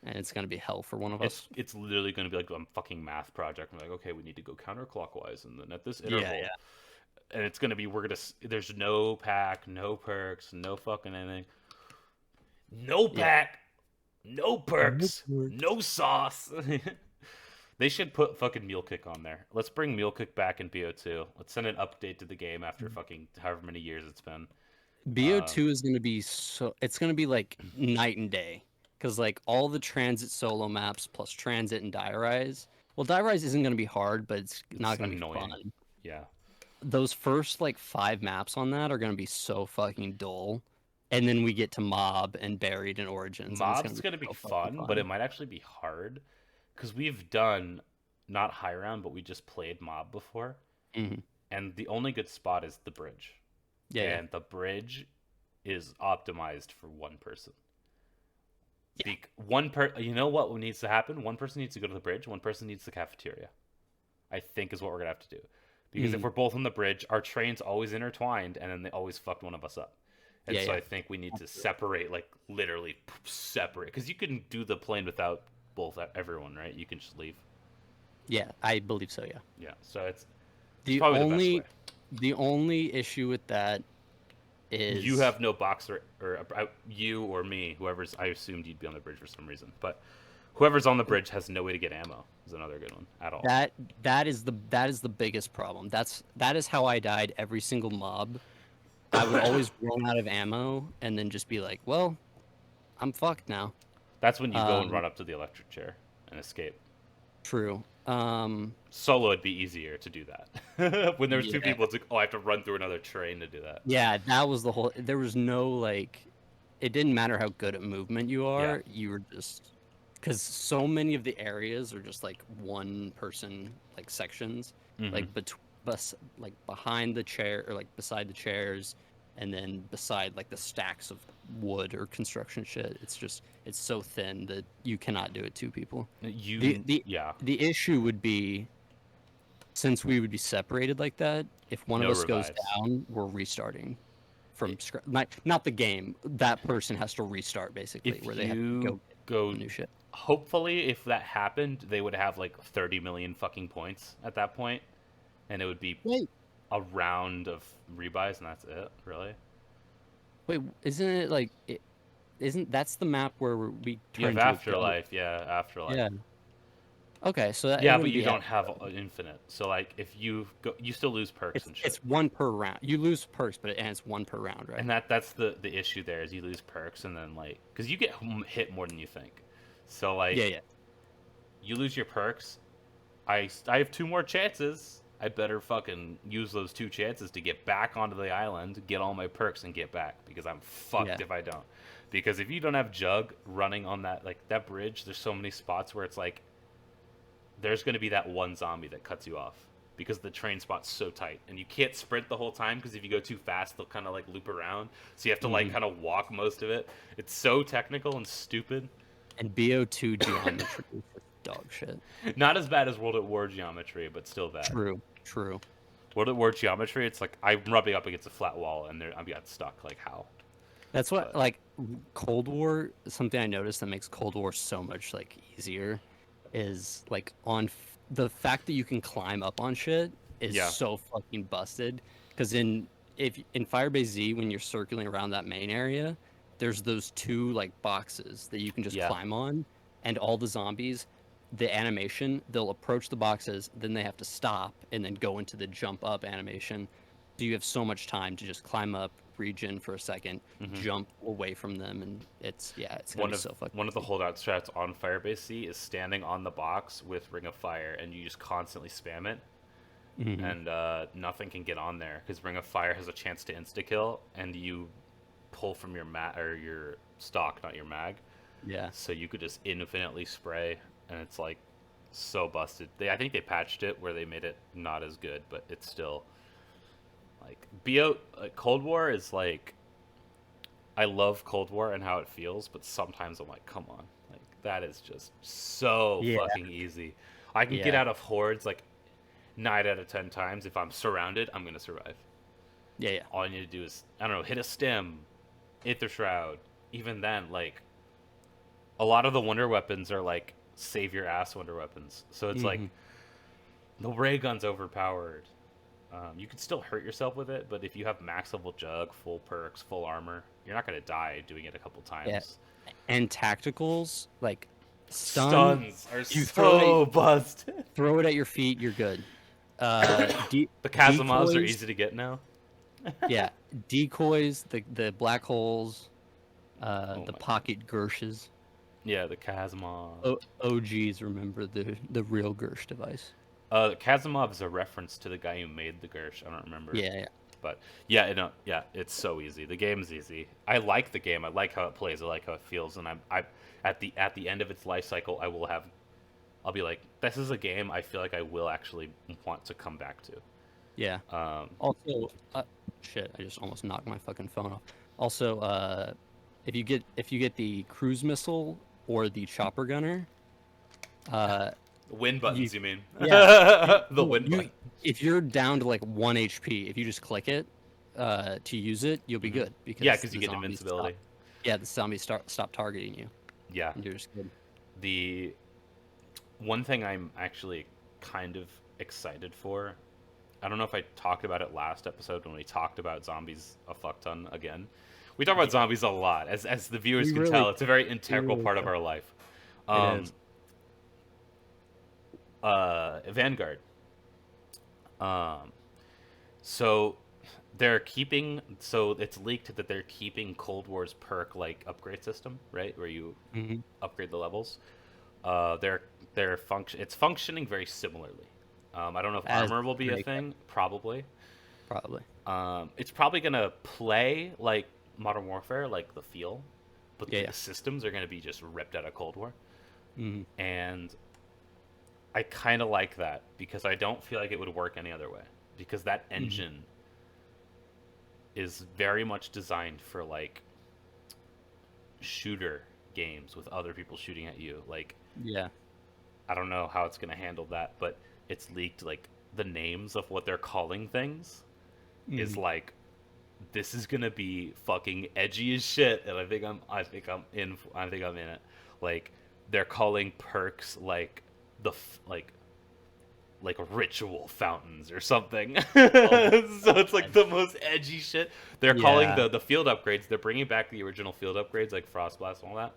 [SPEAKER 2] and it's going to be hell for one of us.
[SPEAKER 1] It's literally going to be like a fucking math project. I'm like, okay, we need to go counterclockwise, and then at this
[SPEAKER 2] Yeah,
[SPEAKER 1] interval,
[SPEAKER 2] yeah.
[SPEAKER 1] and it's going to be there's no pack, no perks, no fucking anything, no
[SPEAKER 2] Yeah.
[SPEAKER 1] pack, no perks,
[SPEAKER 2] perks.
[SPEAKER 1] no sauce. They should put fucking Mule Kick on there. Let's bring Mule Kick back in BO2. Let's send an update to the game after fucking however many years it's been.
[SPEAKER 2] BO2 is going to be it's going to be like night and day. Because like all the transit solo maps plus transit and Diarize. Well, Diarize isn't going to be hard, but it's not going to be
[SPEAKER 1] annoying.
[SPEAKER 2] fun.
[SPEAKER 1] Yeah.
[SPEAKER 2] Those first like 5 maps on that are going to be so fucking dull. And then we get to Mob and Buried and Origins.
[SPEAKER 1] Mob's going to be
[SPEAKER 2] so fucking
[SPEAKER 1] fun, but it might actually be hard. Because we've done, not high round, but we just played Mob before.
[SPEAKER 2] Mhm.
[SPEAKER 1] And the only good spot is the bridge.
[SPEAKER 2] Yeah,
[SPEAKER 1] And the bridge is optimized for one person.
[SPEAKER 2] Yeah.
[SPEAKER 1] You know what needs to happen? One person needs to go to the bridge. One person needs the cafeteria. I think is what we're gonna have to do. Because if we're both on the bridge, our trains always intertwined, and then they always fucked one of us up. And
[SPEAKER 2] Yeah,
[SPEAKER 1] so
[SPEAKER 2] yeah.
[SPEAKER 1] I think we need to separate, like literally separate, because you can do the plane without everyone, right? You can just leave.
[SPEAKER 2] Yeah, I believe so, yeah.
[SPEAKER 1] Yeah. So it's
[SPEAKER 2] The
[SPEAKER 1] probably the
[SPEAKER 2] only
[SPEAKER 1] best way.
[SPEAKER 2] the only issue with that is
[SPEAKER 1] You have no box or you or me, whoever's. I assumed you'd be on the bridge for some reason, but whoever's on the bridge has no way to get ammo. Is another good one at all.
[SPEAKER 2] that is the biggest problem. That is how I died every single mob. I would always run out of ammo and then just be like, well, I'm fucked now.
[SPEAKER 1] That's when you go and
[SPEAKER 2] Um,
[SPEAKER 1] run up to the electric chair and escape.
[SPEAKER 2] True.
[SPEAKER 1] Solo, it'd be easier to do that. When there's two
[SPEAKER 2] Yeah.
[SPEAKER 1] people, it's like, oh, I have to run through another train to do that.
[SPEAKER 2] Yeah, that was the whole. There was no like, it didn't matter how good at movement you are. You were just because so many of the areas are just like one person like sections,
[SPEAKER 1] Mhm.
[SPEAKER 2] like like behind the chair or like beside the chairs, and then beside like the stacks of wood or construction shit. It's so thin that you cannot do it two people.
[SPEAKER 1] Yeah,
[SPEAKER 2] The issue would be since we would be separated like that, if one
[SPEAKER 1] No
[SPEAKER 2] of us goes
[SPEAKER 1] revives.
[SPEAKER 2] down, we're restarting from scratch. Not the game. That person has to restart basically,
[SPEAKER 1] if
[SPEAKER 2] where they have to
[SPEAKER 1] you
[SPEAKER 2] go
[SPEAKER 1] go,
[SPEAKER 2] new shit.
[SPEAKER 1] hopefully, if that happened, they would have like 30 million fucking points at that point, and it would be
[SPEAKER 2] Wait,
[SPEAKER 1] a round of rebuys, and that's it. Really?
[SPEAKER 2] wait, isn't it like isn't that's the map where we
[SPEAKER 1] You
[SPEAKER 2] turn
[SPEAKER 1] have
[SPEAKER 2] to
[SPEAKER 1] afterlife, yeah, afterlife.
[SPEAKER 2] Yeah. Okay, so that it
[SPEAKER 1] Yeah, but
[SPEAKER 2] wouldn't
[SPEAKER 1] you
[SPEAKER 2] be
[SPEAKER 1] don't have infinite. So like, if you go, you still lose perks and shit.
[SPEAKER 2] it's one per round. You lose perks, but it's one per round, right?
[SPEAKER 1] And that's the issue there is you lose perks and then like because you get hit more than you think. So like
[SPEAKER 2] Yeah.
[SPEAKER 1] you lose your perks. I have 2 more chances. I better fucking use those 2 chances to get back onto the island, get all my perks, and get back because I'm fucked
[SPEAKER 2] Yeah.
[SPEAKER 1] if I don't. Because if you don't have Jug running on that like that bridge, there's so many spots where it's like there's going to be that one zombie that cuts you off because the train spot's so tight and you can't sprint the whole time because if you go too fast they'll kind of like loop around, so you have to like kind of walk most of it. It's so technical and stupid.
[SPEAKER 2] And BO2 geometry is dog shit.
[SPEAKER 1] Not as bad as World at War geometry, but still bad.
[SPEAKER 2] True.
[SPEAKER 1] World at War geometry, it's like I'm rubbing up against a flat wall and I'm got stuck. Like how?
[SPEAKER 2] That's what like Cold War. Something I noticed that makes Cold War so much like easier is like the fact that you can climb up on shit is so fucking busted. Because in Firebase Z, when you're circling around that main area, there's those two like boxes that you can just climb on, and all the zombies, the animation, they'll approach the boxes, then they have to stop and then go into the jump up animation. So you have so much time to just climb up, regen for a second, jump away from them, and it's gonna be so fucking
[SPEAKER 1] one of the holdout strats on Firebase C is standing on the box with Ring of Fire, and you just constantly spam it, and nothing can get on there because Ring of Fire has a chance to insta kill, and you pull from your or your stock, not your mag.
[SPEAKER 2] Yeah.
[SPEAKER 1] So you could just infinitely spray, and it's like so busted. I think they patched it where they made it not as good, but it's still. Like Cold War is like, I love Cold War and how it feels, but sometimes I'm like, come on, like that is just so fucking easy. I can get out of hordes like 9 out of 10 times. If I'm surrounded, I'm gonna survive.
[SPEAKER 2] Yeah.
[SPEAKER 1] All you need to do is, I don't know, hit a stem, Aether Shroud. Even then, like a lot of the wonder weapons are like save your ass wonder weapons. So it's like the ray gun's overpowered. You can still hurt yourself with it, but if you have max level Jug, full perks, full armor, you're not going to die doing it a couple times.
[SPEAKER 2] Yeah. And tacticals, like
[SPEAKER 1] stuns are so bust.
[SPEAKER 2] Throw it at your feet, you're good.
[SPEAKER 1] The Kazimaz are easy to get now.
[SPEAKER 2] Yeah, decoys, the black holes, the pocket Gershes.
[SPEAKER 1] Yeah, the Kazimaz.
[SPEAKER 2] OGs remember the real Gersh device.
[SPEAKER 1] Kazimov is a reference to the guy who made the Gersh. I don't remember.
[SPEAKER 2] Yeah.
[SPEAKER 1] But it's so easy. The game's easy. I like the game. I like how it plays. I like how it feels. And I at the end of its life cycle, I'll be like, this is a game I feel like I will actually want to come back to.
[SPEAKER 2] Yeah. Also, shit, I just almost knocked my fucking phone off. Also, if you get the cruise missile or the chopper gunner,
[SPEAKER 1] Win buttons, you mean?
[SPEAKER 2] Yeah.
[SPEAKER 1] The win button.
[SPEAKER 2] If you're down to like 1 HP, if you just click it to use it, you'll be good.
[SPEAKER 1] Because you get invincibility.
[SPEAKER 2] The zombies stop targeting you.
[SPEAKER 1] Yeah.
[SPEAKER 2] And you're just good.
[SPEAKER 1] The one thing I'm actually kind of excited for, I don't know if I talked about it last episode when we talked about zombies a fuck ton again. We talk about zombies a lot. As the viewers can tell, it's a very integral part of our life.
[SPEAKER 2] It is.
[SPEAKER 1] Vanguard. So it's leaked that they're keeping Cold War's perk like upgrade system, right? Where you upgrade the levels. It's functioning very similarly. I don't know if armor will be a thing. Probably. It's probably gonna play like Modern Warfare, like the feel, but the systems are gonna be just ripped out of Cold War. And I kind of like that because I don't feel like it would work any other way. Because that engine is very much designed for like shooter games with other people shooting at you. Like, I don't know how it's gonna handle that, but it's leaked like the names of what they're calling things is like, this is gonna be fucking edgy as shit, and I think I'm in it. Like, they're calling perks like like ritual fountains or something. So it's like the most edgy shit. They're calling the field upgrades. They're bringing back the original field upgrades like Frost Blast and all that.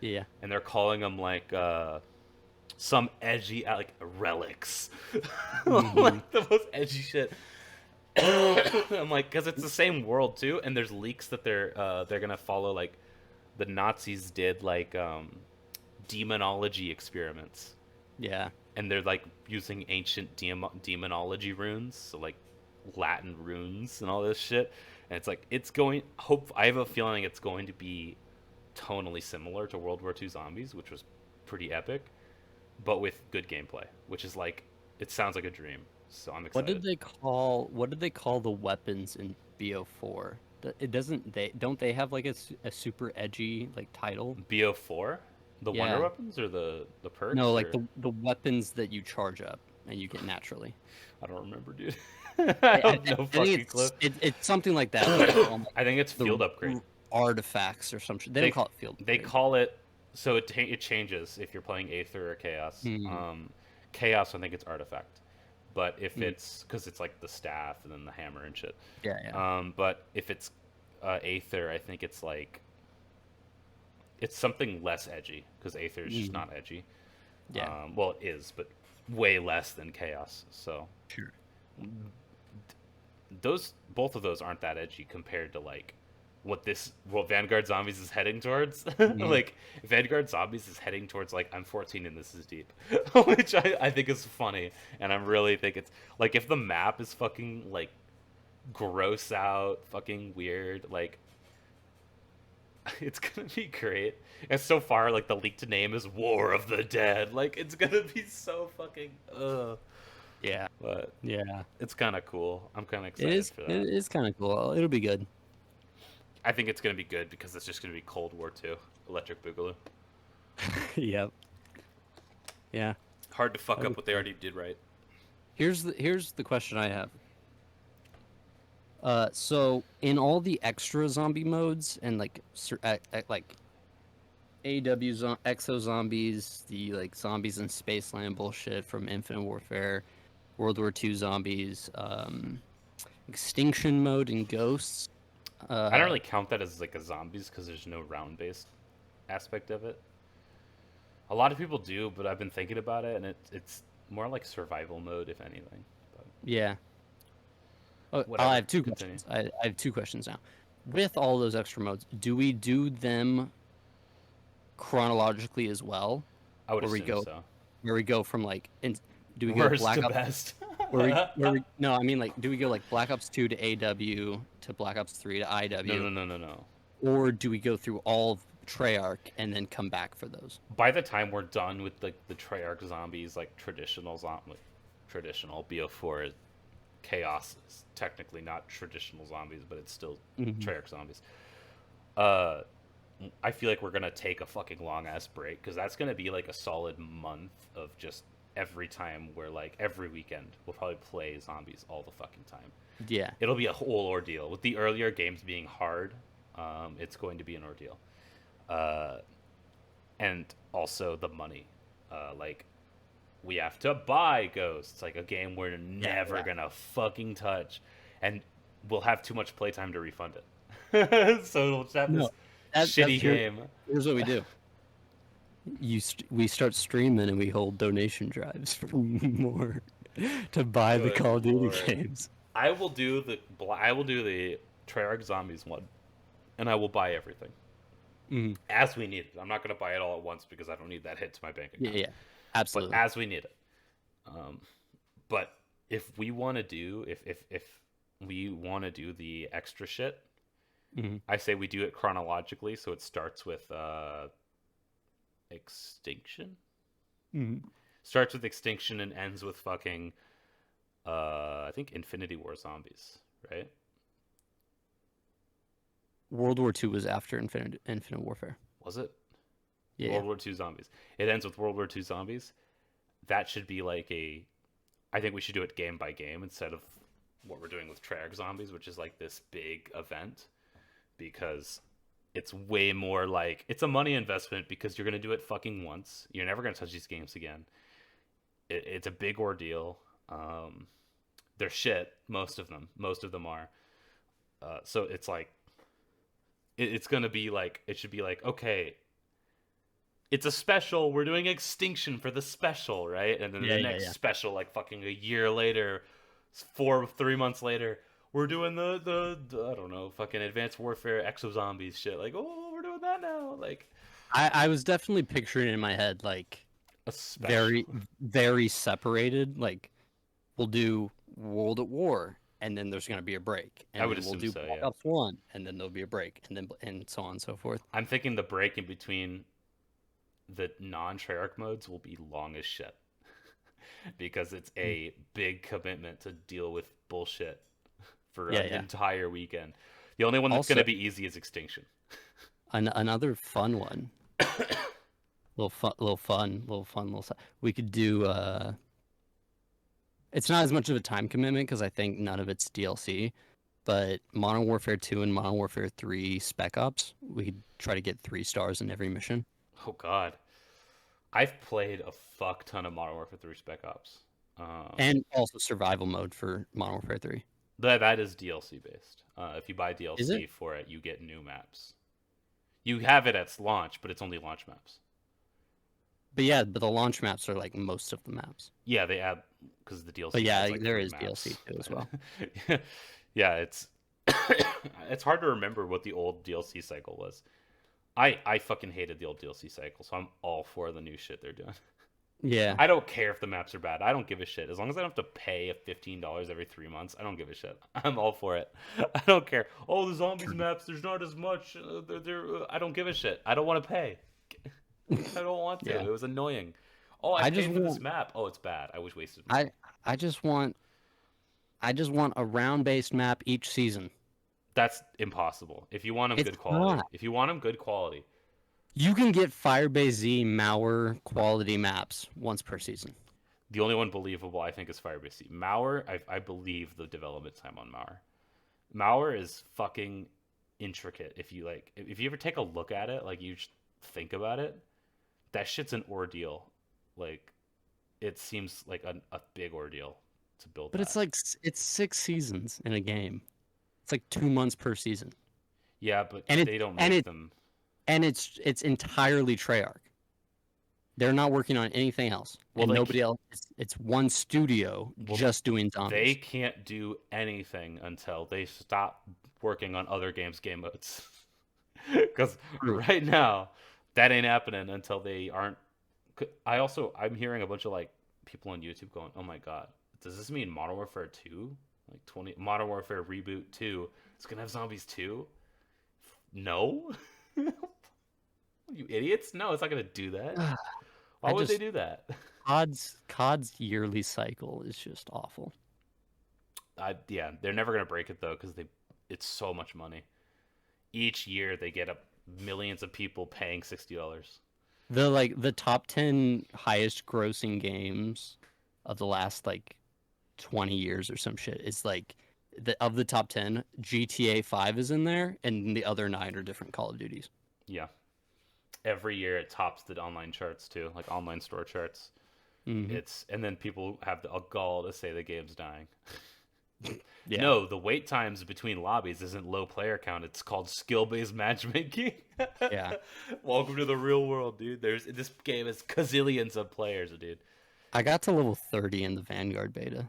[SPEAKER 2] Yeah.
[SPEAKER 1] And they're calling them like some edgy like relics. Like the most edgy shit. I'm like, because it's the same world too, and there's leaks that they're gonna follow like the Nazis did like demonology experiments.
[SPEAKER 2] Yeah.
[SPEAKER 1] And they're like using ancient demonology runes, so like Latin runes and all this shit. And it's like I have a feeling it's going to be tonally similar to World War II Zombies, which was pretty epic, but with good gameplay, which is like it sounds like a dream. So I'm
[SPEAKER 2] What did
[SPEAKER 1] excited.
[SPEAKER 2] they call the weapons in BO4? It doesn't they don't they have like a super edgy like title?
[SPEAKER 1] BO4, the wonder
[SPEAKER 2] Yeah.
[SPEAKER 1] weapons or the
[SPEAKER 2] No,
[SPEAKER 1] perks
[SPEAKER 2] like
[SPEAKER 1] or
[SPEAKER 2] the weapons that you charge up and you get naturally.
[SPEAKER 1] I don't remember, dude. I have no
[SPEAKER 2] I think
[SPEAKER 1] fucking clue.
[SPEAKER 2] it's something like that, but they call them
[SPEAKER 1] I think it's
[SPEAKER 2] the
[SPEAKER 1] field upgrade.
[SPEAKER 2] artifacts or some shit. They don't
[SPEAKER 1] They
[SPEAKER 2] call it field
[SPEAKER 1] they
[SPEAKER 2] upgrade.
[SPEAKER 1] call it so it changes if you're playing Aether or Chaos.
[SPEAKER 2] Hmm.
[SPEAKER 1] Chaos, I think it's artifact, but if
[SPEAKER 2] Hmm.
[SPEAKER 1] it's because it's like the staff and then the hammer and shit.
[SPEAKER 2] Yeah, yeah.
[SPEAKER 1] But if it's Aether, I think it's like it's something less edgy because Aether is just
[SPEAKER 2] Hmm.
[SPEAKER 1] not edgy.
[SPEAKER 2] Yeah.
[SPEAKER 1] Well, it is, but way less than Chaos. So
[SPEAKER 2] Sure.
[SPEAKER 1] those both of those aren't that edgy compared to like what Vanguard Zombies is heading towards.
[SPEAKER 2] Hmm.
[SPEAKER 1] Like Vanguard Zombies is heading towards like I'm 14 and this is deep, which I think is funny, and I really think it's like if the map is fucking like gross out, fucking weird, like it's gonna be great. And so far, like the leaked name is War of the Dead. Like it's gonna be so fucking
[SPEAKER 2] Yeah.
[SPEAKER 1] but
[SPEAKER 2] Yeah.
[SPEAKER 1] it's kind of cool. I'm kind of
[SPEAKER 2] It
[SPEAKER 1] excited
[SPEAKER 2] is
[SPEAKER 1] for
[SPEAKER 2] it
[SPEAKER 1] that.
[SPEAKER 2] is kind of cool. It'll be good.
[SPEAKER 1] I think it's gonna be good because it's just gonna be Cold War 2, Electric Boogaloo.
[SPEAKER 2] Yep. Yeah.
[SPEAKER 1] Hard to fuck
[SPEAKER 2] That'll
[SPEAKER 1] up
[SPEAKER 2] be
[SPEAKER 1] what they
[SPEAKER 2] cool.
[SPEAKER 1] already did right.
[SPEAKER 2] Here's the question I have. So in all the extra zombie modes and like like exo zombies, the like zombies in Spaceland bullshit from Infinite Warfare, World War II zombies, extinction mode and ghosts.
[SPEAKER 1] I don't
[SPEAKER 2] Uh,
[SPEAKER 1] really count that as like a zombies because there's no round based aspect of it. A lot of people do, but I've been thinking about it, and it's more like survival mode, if anything. But
[SPEAKER 2] yeah. Oh, I
[SPEAKER 1] whatever.
[SPEAKER 2] have two
[SPEAKER 1] Continue.
[SPEAKER 2] questions. I have two questions now. With all those extra modes, do we do them chronologically as well,
[SPEAKER 1] I would
[SPEAKER 2] where we
[SPEAKER 1] assume
[SPEAKER 2] go
[SPEAKER 1] so.
[SPEAKER 2] from like do we go
[SPEAKER 1] Worst
[SPEAKER 2] Black
[SPEAKER 1] to
[SPEAKER 2] Ops
[SPEAKER 1] best.
[SPEAKER 2] where we no, I mean like do we go like Black Ops 2 to AW to Black Ops 3 to
[SPEAKER 1] No,
[SPEAKER 2] IW,
[SPEAKER 1] no, no, no, no.
[SPEAKER 2] or do we go through all of Treyarch and then come back for those?
[SPEAKER 1] By the time we're done with like the Treyarch zombies, like like traditional BO4 Chaos is technically not traditional zombies, but it's still
[SPEAKER 2] Hmm.
[SPEAKER 1] Treyarch zombies. Uh, I feel like we're gonna take a fucking long ass break because that's gonna be like a solid month of just every time we're like every weekend we'll probably play zombies all the fucking time.
[SPEAKER 2] Yeah.
[SPEAKER 1] It'll be a whole ordeal. With the earlier games being hard, it's going to be an ordeal. Uh, and also the money. Like we have to buy Ghosts, like a game we're
[SPEAKER 2] Yeah,
[SPEAKER 1] never
[SPEAKER 2] yeah.
[SPEAKER 1] gonna fucking touch, and we'll have too much playtime to refund it. So we'll just have
[SPEAKER 2] No,
[SPEAKER 1] this
[SPEAKER 2] that's
[SPEAKER 1] shitty game.
[SPEAKER 2] here's what we do. We start streaming and we hold donation drives for more to buy the
[SPEAKER 1] Good
[SPEAKER 2] Call of Duty
[SPEAKER 1] lord.
[SPEAKER 2] games.
[SPEAKER 1] I will do the Treyarch Zombies one, and I will buy everything
[SPEAKER 2] Hmm.
[SPEAKER 1] as we need it. I'm not gonna buy it all at once because I don't need that hit to my bank
[SPEAKER 2] Yeah,
[SPEAKER 1] account.
[SPEAKER 2] yeah,
[SPEAKER 1] But
[SPEAKER 2] absolutely.
[SPEAKER 1] as we need it. Um, but if we want to do if we want to do the extra shit,
[SPEAKER 2] Hmm.
[SPEAKER 1] I say we do it chronologically. So it starts with extinction,
[SPEAKER 2] Hmm.
[SPEAKER 1] starts with extinction and ends with fucking I think Infinity War zombies, right?
[SPEAKER 2] World War II was after Infinite Warfare.
[SPEAKER 1] Was it
[SPEAKER 2] Yeah, yeah.
[SPEAKER 1] World War II zombies? It ends with World War II zombies. That should be like a. I think we should do it game by game instead of what we're doing with Treyarch zombies, which is like this big event because it's way more like it's a money investment because you're gonna do it fucking once. You're never gonna touch these games again. It's a big ordeal. They're shit. Most of them. Most of them are. So it's like it's gonna be like it should be like okay, it's a special. We're doing Extinction for the special, right? And then
[SPEAKER 2] Yeah,
[SPEAKER 1] the
[SPEAKER 2] yeah,
[SPEAKER 1] next
[SPEAKER 2] yeah.
[SPEAKER 1] special, like fucking a year later, 3 months later, we're doing the I don't know, fucking Advanced Warfare Exo Zombies shit. Like, oh, we're doing that now. Like
[SPEAKER 2] I was definitely picturing in my head like
[SPEAKER 1] a special.
[SPEAKER 2] very very separated. Like we'll do World at War, and then there's going to be a break,
[SPEAKER 1] I
[SPEAKER 2] and
[SPEAKER 1] would
[SPEAKER 2] then we'll
[SPEAKER 1] assume
[SPEAKER 2] do
[SPEAKER 1] so,
[SPEAKER 2] Black
[SPEAKER 1] yeah.
[SPEAKER 2] Ops 1, and then there'll be a break, and so on and so forth.
[SPEAKER 1] I'm thinking the break in between the non-Treyarch modes will be long as shit. Because it's a big commitment to deal with bullshit for
[SPEAKER 2] Yeah,
[SPEAKER 1] an
[SPEAKER 2] yeah.
[SPEAKER 1] entire weekend. The only one that's going
[SPEAKER 2] Also,
[SPEAKER 1] to be easy is Extinction.
[SPEAKER 2] another fun one, little fun. We could do. It's not as much of a time commitment because I think none of it's DLC. But Modern Warfare 2 and Modern Warfare 3 Spec Ops, we could try to get 3 stars in every mission.
[SPEAKER 1] Oh god, I've played a fuck ton of Modern Warfare 3 Spec Ops.
[SPEAKER 2] And also survival mode for Modern Warfare 3.
[SPEAKER 1] That is DLC based. If you buy
[SPEAKER 2] Is it?
[SPEAKER 1] DLC for it, you get new maps. You have it at launch, but it's only launch maps.
[SPEAKER 2] But yeah, but the launch maps are like most of the maps.
[SPEAKER 1] Yeah, they add because the DLC
[SPEAKER 2] But yeah,
[SPEAKER 1] adds like
[SPEAKER 2] there
[SPEAKER 1] 3
[SPEAKER 2] is
[SPEAKER 1] maps.
[SPEAKER 2] DLC too as well.
[SPEAKER 1] Yeah, it's it's hard to remember what the old DLC cycle was. I fucking hated the old DLC cycle, so I'm all for the new shit they're doing.
[SPEAKER 2] Yeah.
[SPEAKER 1] I don't care if the maps are bad. I don't give a shit. As long as I don't have to pay $15 every 3 months, I don't give a shit. I'm all for it. I don't care. Oh, the zombies maps, there's not as much. I don't give a shit. I don't want to pay. I don't want to.
[SPEAKER 2] Yeah.
[SPEAKER 1] It was annoying. Oh, I paid for this map. Oh, it's bad. I was wasted money.
[SPEAKER 2] I just want a round-based map each season.
[SPEAKER 1] That's impossible. If you want them
[SPEAKER 2] It's
[SPEAKER 1] good quality.
[SPEAKER 2] not.
[SPEAKER 1] If you want them good quality.
[SPEAKER 2] You can get Firebase Z Mauer quality maps once per season.
[SPEAKER 1] The only one believable, I think, is Firebase C. Mauer, I believe the development time on Mauer. Mauer is fucking intricate. If you ever take a look at it, like you just think about it, that shit's an ordeal. Like, it seems like a big ordeal to build.
[SPEAKER 2] But it's 6 seasons in a game. It's like 2 months per season.
[SPEAKER 1] Yeah, but
[SPEAKER 2] and
[SPEAKER 1] they don't make them.
[SPEAKER 2] And it's entirely Treyarch. They're not working on anything else.
[SPEAKER 1] Well,
[SPEAKER 2] and nobody else. It's one studio just doing zombies.
[SPEAKER 1] They can't do anything until they stop working on other games' game modes. Because right now, that ain't happening until they aren't. I'm hearing a bunch of like people on YouTube going, "Oh my god, does this mean Modern Warfare 2? Like Modern Warfare Reboot 2? It's gonna have zombies too?" No. You idiots! No, it's not gonna do that. Why would they do that?
[SPEAKER 2] COD's yearly cycle is just awful.
[SPEAKER 1] Yeah, they're never gonna break it though because it's so much money. Each year they get up millions of people paying $60.
[SPEAKER 2] The top 10 highest grossing games of the last 20 years or some shit is of the top 10, GTA 5 is in there, and the other 9 are different Call of Duties.
[SPEAKER 1] Yeah. Every year it tops the online charts too, like online store charts.
[SPEAKER 2] Mm-hmm.
[SPEAKER 1] And then people have the gall to say the game's dying.
[SPEAKER 2] Yeah.
[SPEAKER 1] No, the wait times between lobbies isn't low player count. It's called skill-based matchmaking.
[SPEAKER 2] Yeah.
[SPEAKER 1] Welcome to the real world, dude. This game has gazillions of players, dude.
[SPEAKER 2] I got to level 30 in the Vanguard beta.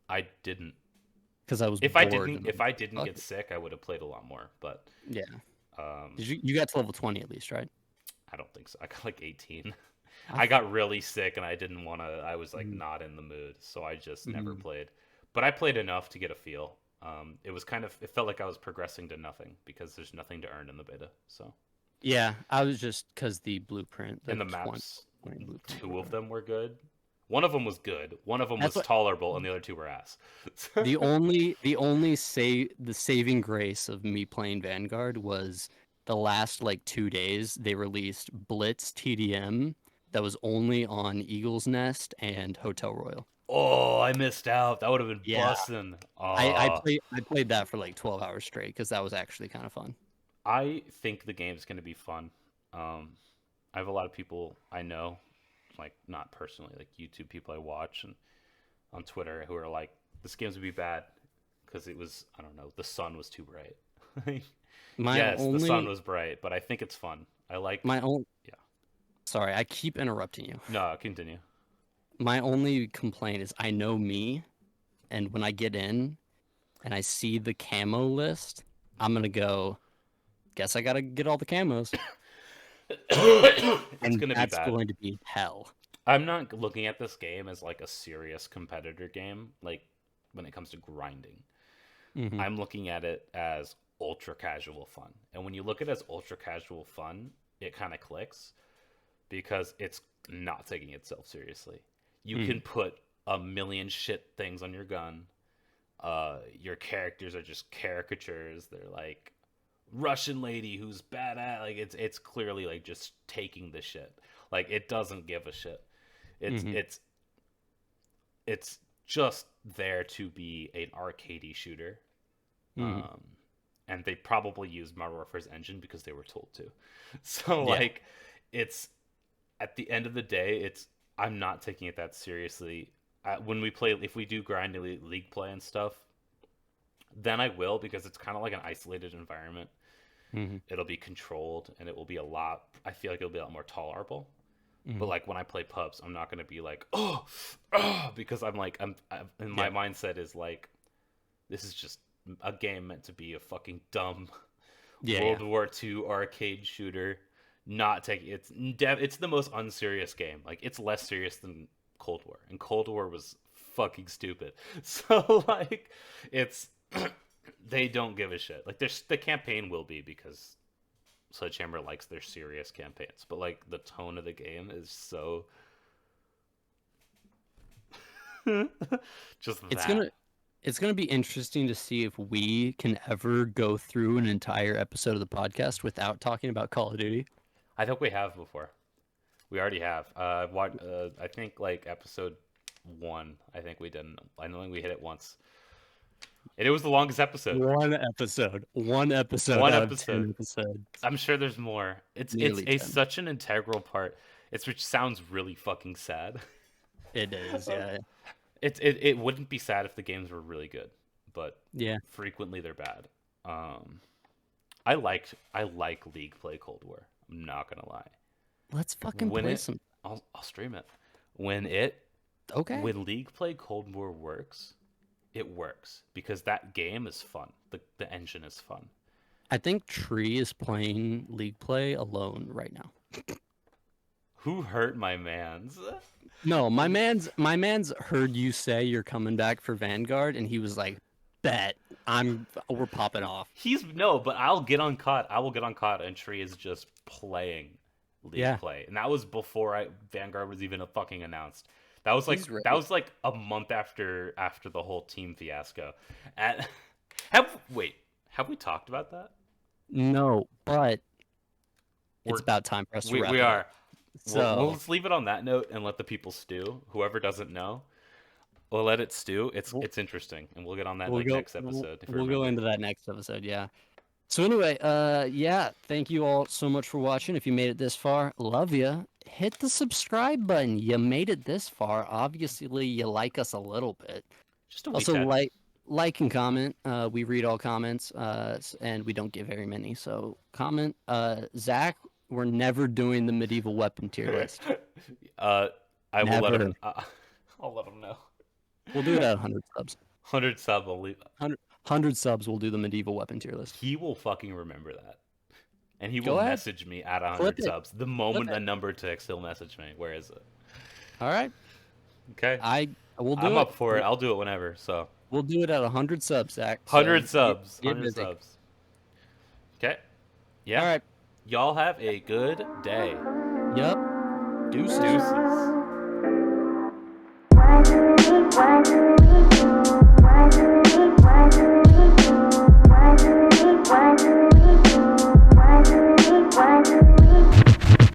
[SPEAKER 1] I didn't.
[SPEAKER 2] Because I was
[SPEAKER 1] if
[SPEAKER 2] bored.
[SPEAKER 1] I didn't get sick, I would have played a lot more. But
[SPEAKER 2] yeah. You got to level 20 at least, right?
[SPEAKER 1] I don't think so. I got 18. I got really sick and I didn't want to. I was not in the mood, so I just never played. But I played enough to get a feel. It felt like I was progressing to nothing because there's nothing to earn in the beta. So
[SPEAKER 2] yeah, I was just because the blueprint
[SPEAKER 1] and the maps.
[SPEAKER 2] 20
[SPEAKER 1] 2 of them were good. One of them was good. One of them was tolerable, and the other 2 were ass.
[SPEAKER 2] the saving grace of me playing Vanguard was the last 2 days they released Blitz TDM that was only on Eagle's Nest and Hotel Royal.
[SPEAKER 1] Oh, I missed out. That would have been bussin'.
[SPEAKER 2] I played that for 12 hours straight because that was actually kind of fun.
[SPEAKER 1] I think the game's going to be fun. I have a lot of people I know, not personally, YouTube people I watch and on Twitter who are like, this game's going to be bad because it was, I don't know, the sun was too bright. The sun was bright, but I think it's fun. Yeah.
[SPEAKER 2] Sorry, I keep interrupting you.
[SPEAKER 1] No, continue.
[SPEAKER 2] My only complaint is I know me, and when I get in and I see the camo list, I'm going to go, guess I got to get all the camos.
[SPEAKER 1] It's going to be bad.
[SPEAKER 2] That's going to be hell.
[SPEAKER 1] I'm not looking at this game as a serious competitor game. when it comes to grinding.
[SPEAKER 2] Mm-hmm.
[SPEAKER 1] I'm looking at it as ultra casual fun. And when you look at it as ultra casual fun, it kind of clicks because it's not taking itself seriously. You
[SPEAKER 2] Mm-hmm.
[SPEAKER 1] can put a million shit things on your gun. Your characters are just caricatures. They're like Russian lady who's bad at like it's clearly like just taking the shit. Like it doesn't give a shit. It's
[SPEAKER 2] Mm-hmm.
[SPEAKER 1] it's it's just there to be an arcadey shooter.
[SPEAKER 2] Mm-hmm.
[SPEAKER 1] Um, and they probably used Modern Warfare's engine because they were told to. So
[SPEAKER 2] Yeah.
[SPEAKER 1] like, it's at the end of the day, it's I'm not taking it that seriously. When we play, if we do grind league play and stuff, then I will because it's kind of like an isolated environment.
[SPEAKER 2] Mm-hmm.
[SPEAKER 1] It'll be controlled and it will be a lot. I feel like it'll be a lot more tolerable. But
[SPEAKER 2] Mm-hmm.
[SPEAKER 1] like when I play pubs, I'm not gonna be like oh, because I'm in my
[SPEAKER 2] Yeah.
[SPEAKER 1] mindset is like this is just a game meant to be a fucking dumb
[SPEAKER 2] Yeah.
[SPEAKER 1] World
[SPEAKER 2] Yeah.
[SPEAKER 1] War II arcade shooter. Not taking it's the most unserious game. Like it's less serious than Cold War, and Cold War was fucking stupid. So like it's they don't give a shit. Like there's the campaign will be because Sledgehammer likes their serious campaigns, but like the tone of the game is so just
[SPEAKER 2] It's
[SPEAKER 1] that.
[SPEAKER 2] gonna it's gonna be interesting to see if we can ever go through an entire episode of the podcast without talking about Call of Duty.
[SPEAKER 1] I think we have before. We already have. What? I think like episode 1. I think we didn't. I don't think we hit it once. And it was the longest episode.
[SPEAKER 2] One episode. One episode
[SPEAKER 1] One
[SPEAKER 2] out of
[SPEAKER 1] episode.
[SPEAKER 2] 10 episodes.
[SPEAKER 1] I'm sure there's more. It's
[SPEAKER 2] Nearly
[SPEAKER 1] a
[SPEAKER 2] 10.
[SPEAKER 1] such an integral part. It's which sounds really fucking sad.
[SPEAKER 2] It is, yeah.
[SPEAKER 1] It wouldn't be sad if the games were really good, but
[SPEAKER 2] Yeah.
[SPEAKER 1] frequently they're bad. I like League play Cold War. I'm not gonna lie.
[SPEAKER 2] Let's fucking
[SPEAKER 1] When
[SPEAKER 2] play
[SPEAKER 1] it,
[SPEAKER 2] some.
[SPEAKER 1] I'll stream it. When it
[SPEAKER 2] Okay.
[SPEAKER 1] when League play Cold War works, it works because that game is fun. The engine is fun.
[SPEAKER 2] I think Tree is playing League Play alone right now.
[SPEAKER 1] Who hurt my man's?
[SPEAKER 2] No, my man's heard you say you're coming back for Vanguard, and he was like, "Bet we're popping off."
[SPEAKER 1] He's no, but I'll get on COD. I will get on COD, and Tree is just playing League
[SPEAKER 2] Yeah.
[SPEAKER 1] play, and that was before Vanguard was even a fucking announced. That was like
[SPEAKER 2] He's ready.
[SPEAKER 1] that was like a month after the whole team fiasco. And have we talked about that?
[SPEAKER 2] No, but
[SPEAKER 1] We're-
[SPEAKER 2] it's about time for us to
[SPEAKER 1] We
[SPEAKER 2] wrap
[SPEAKER 1] we
[SPEAKER 2] it
[SPEAKER 1] are.
[SPEAKER 2] up. So
[SPEAKER 1] We'll just leave it on that note and let the people stew. Whoever doesn't know, we'll let it stew. It's interesting, and we'll get on that next episode. if we
[SPEAKER 2] We'll go
[SPEAKER 1] remember.
[SPEAKER 2] into that next episode. Yeah. So anyway, yeah, thank you all so much for watching. If you made it this far, love you. Hit the subscribe button. You made it this far. Obviously, you like us a little bit.
[SPEAKER 1] Just a wee
[SPEAKER 2] Also,
[SPEAKER 1] chat.
[SPEAKER 2] like and comment. We read all comments, and we don't get very many. So comment. Zach, we're never doing the medieval weapon tier list.
[SPEAKER 1] I will let him.
[SPEAKER 2] Never.
[SPEAKER 1] I'll let him know.
[SPEAKER 2] We'll do it at 100 subs.
[SPEAKER 1] 100 sub. I'll leave.
[SPEAKER 2] 100 subs, we'll do the medieval weapon tier list.
[SPEAKER 1] He will fucking remember that, and he
[SPEAKER 2] Go
[SPEAKER 1] will
[SPEAKER 2] ahead.
[SPEAKER 1] message me at 100
[SPEAKER 2] Flip it.
[SPEAKER 1] subs. The moment
[SPEAKER 2] Flip
[SPEAKER 1] the number ticks, he'll message me. Where is it?
[SPEAKER 2] All right,
[SPEAKER 1] Okay.
[SPEAKER 2] we'll do
[SPEAKER 1] I'm
[SPEAKER 2] it.
[SPEAKER 1] up for it. I'll do it whenever. So
[SPEAKER 2] We'll do it at 100 subs, Zach. So
[SPEAKER 1] 100 subs.
[SPEAKER 2] get
[SPEAKER 1] 100
[SPEAKER 2] busy.
[SPEAKER 1] subs. Okay. Yeah.
[SPEAKER 2] All right.
[SPEAKER 1] Y'all have a good day.
[SPEAKER 2] Yep. Deuces.
[SPEAKER 1] Deuces.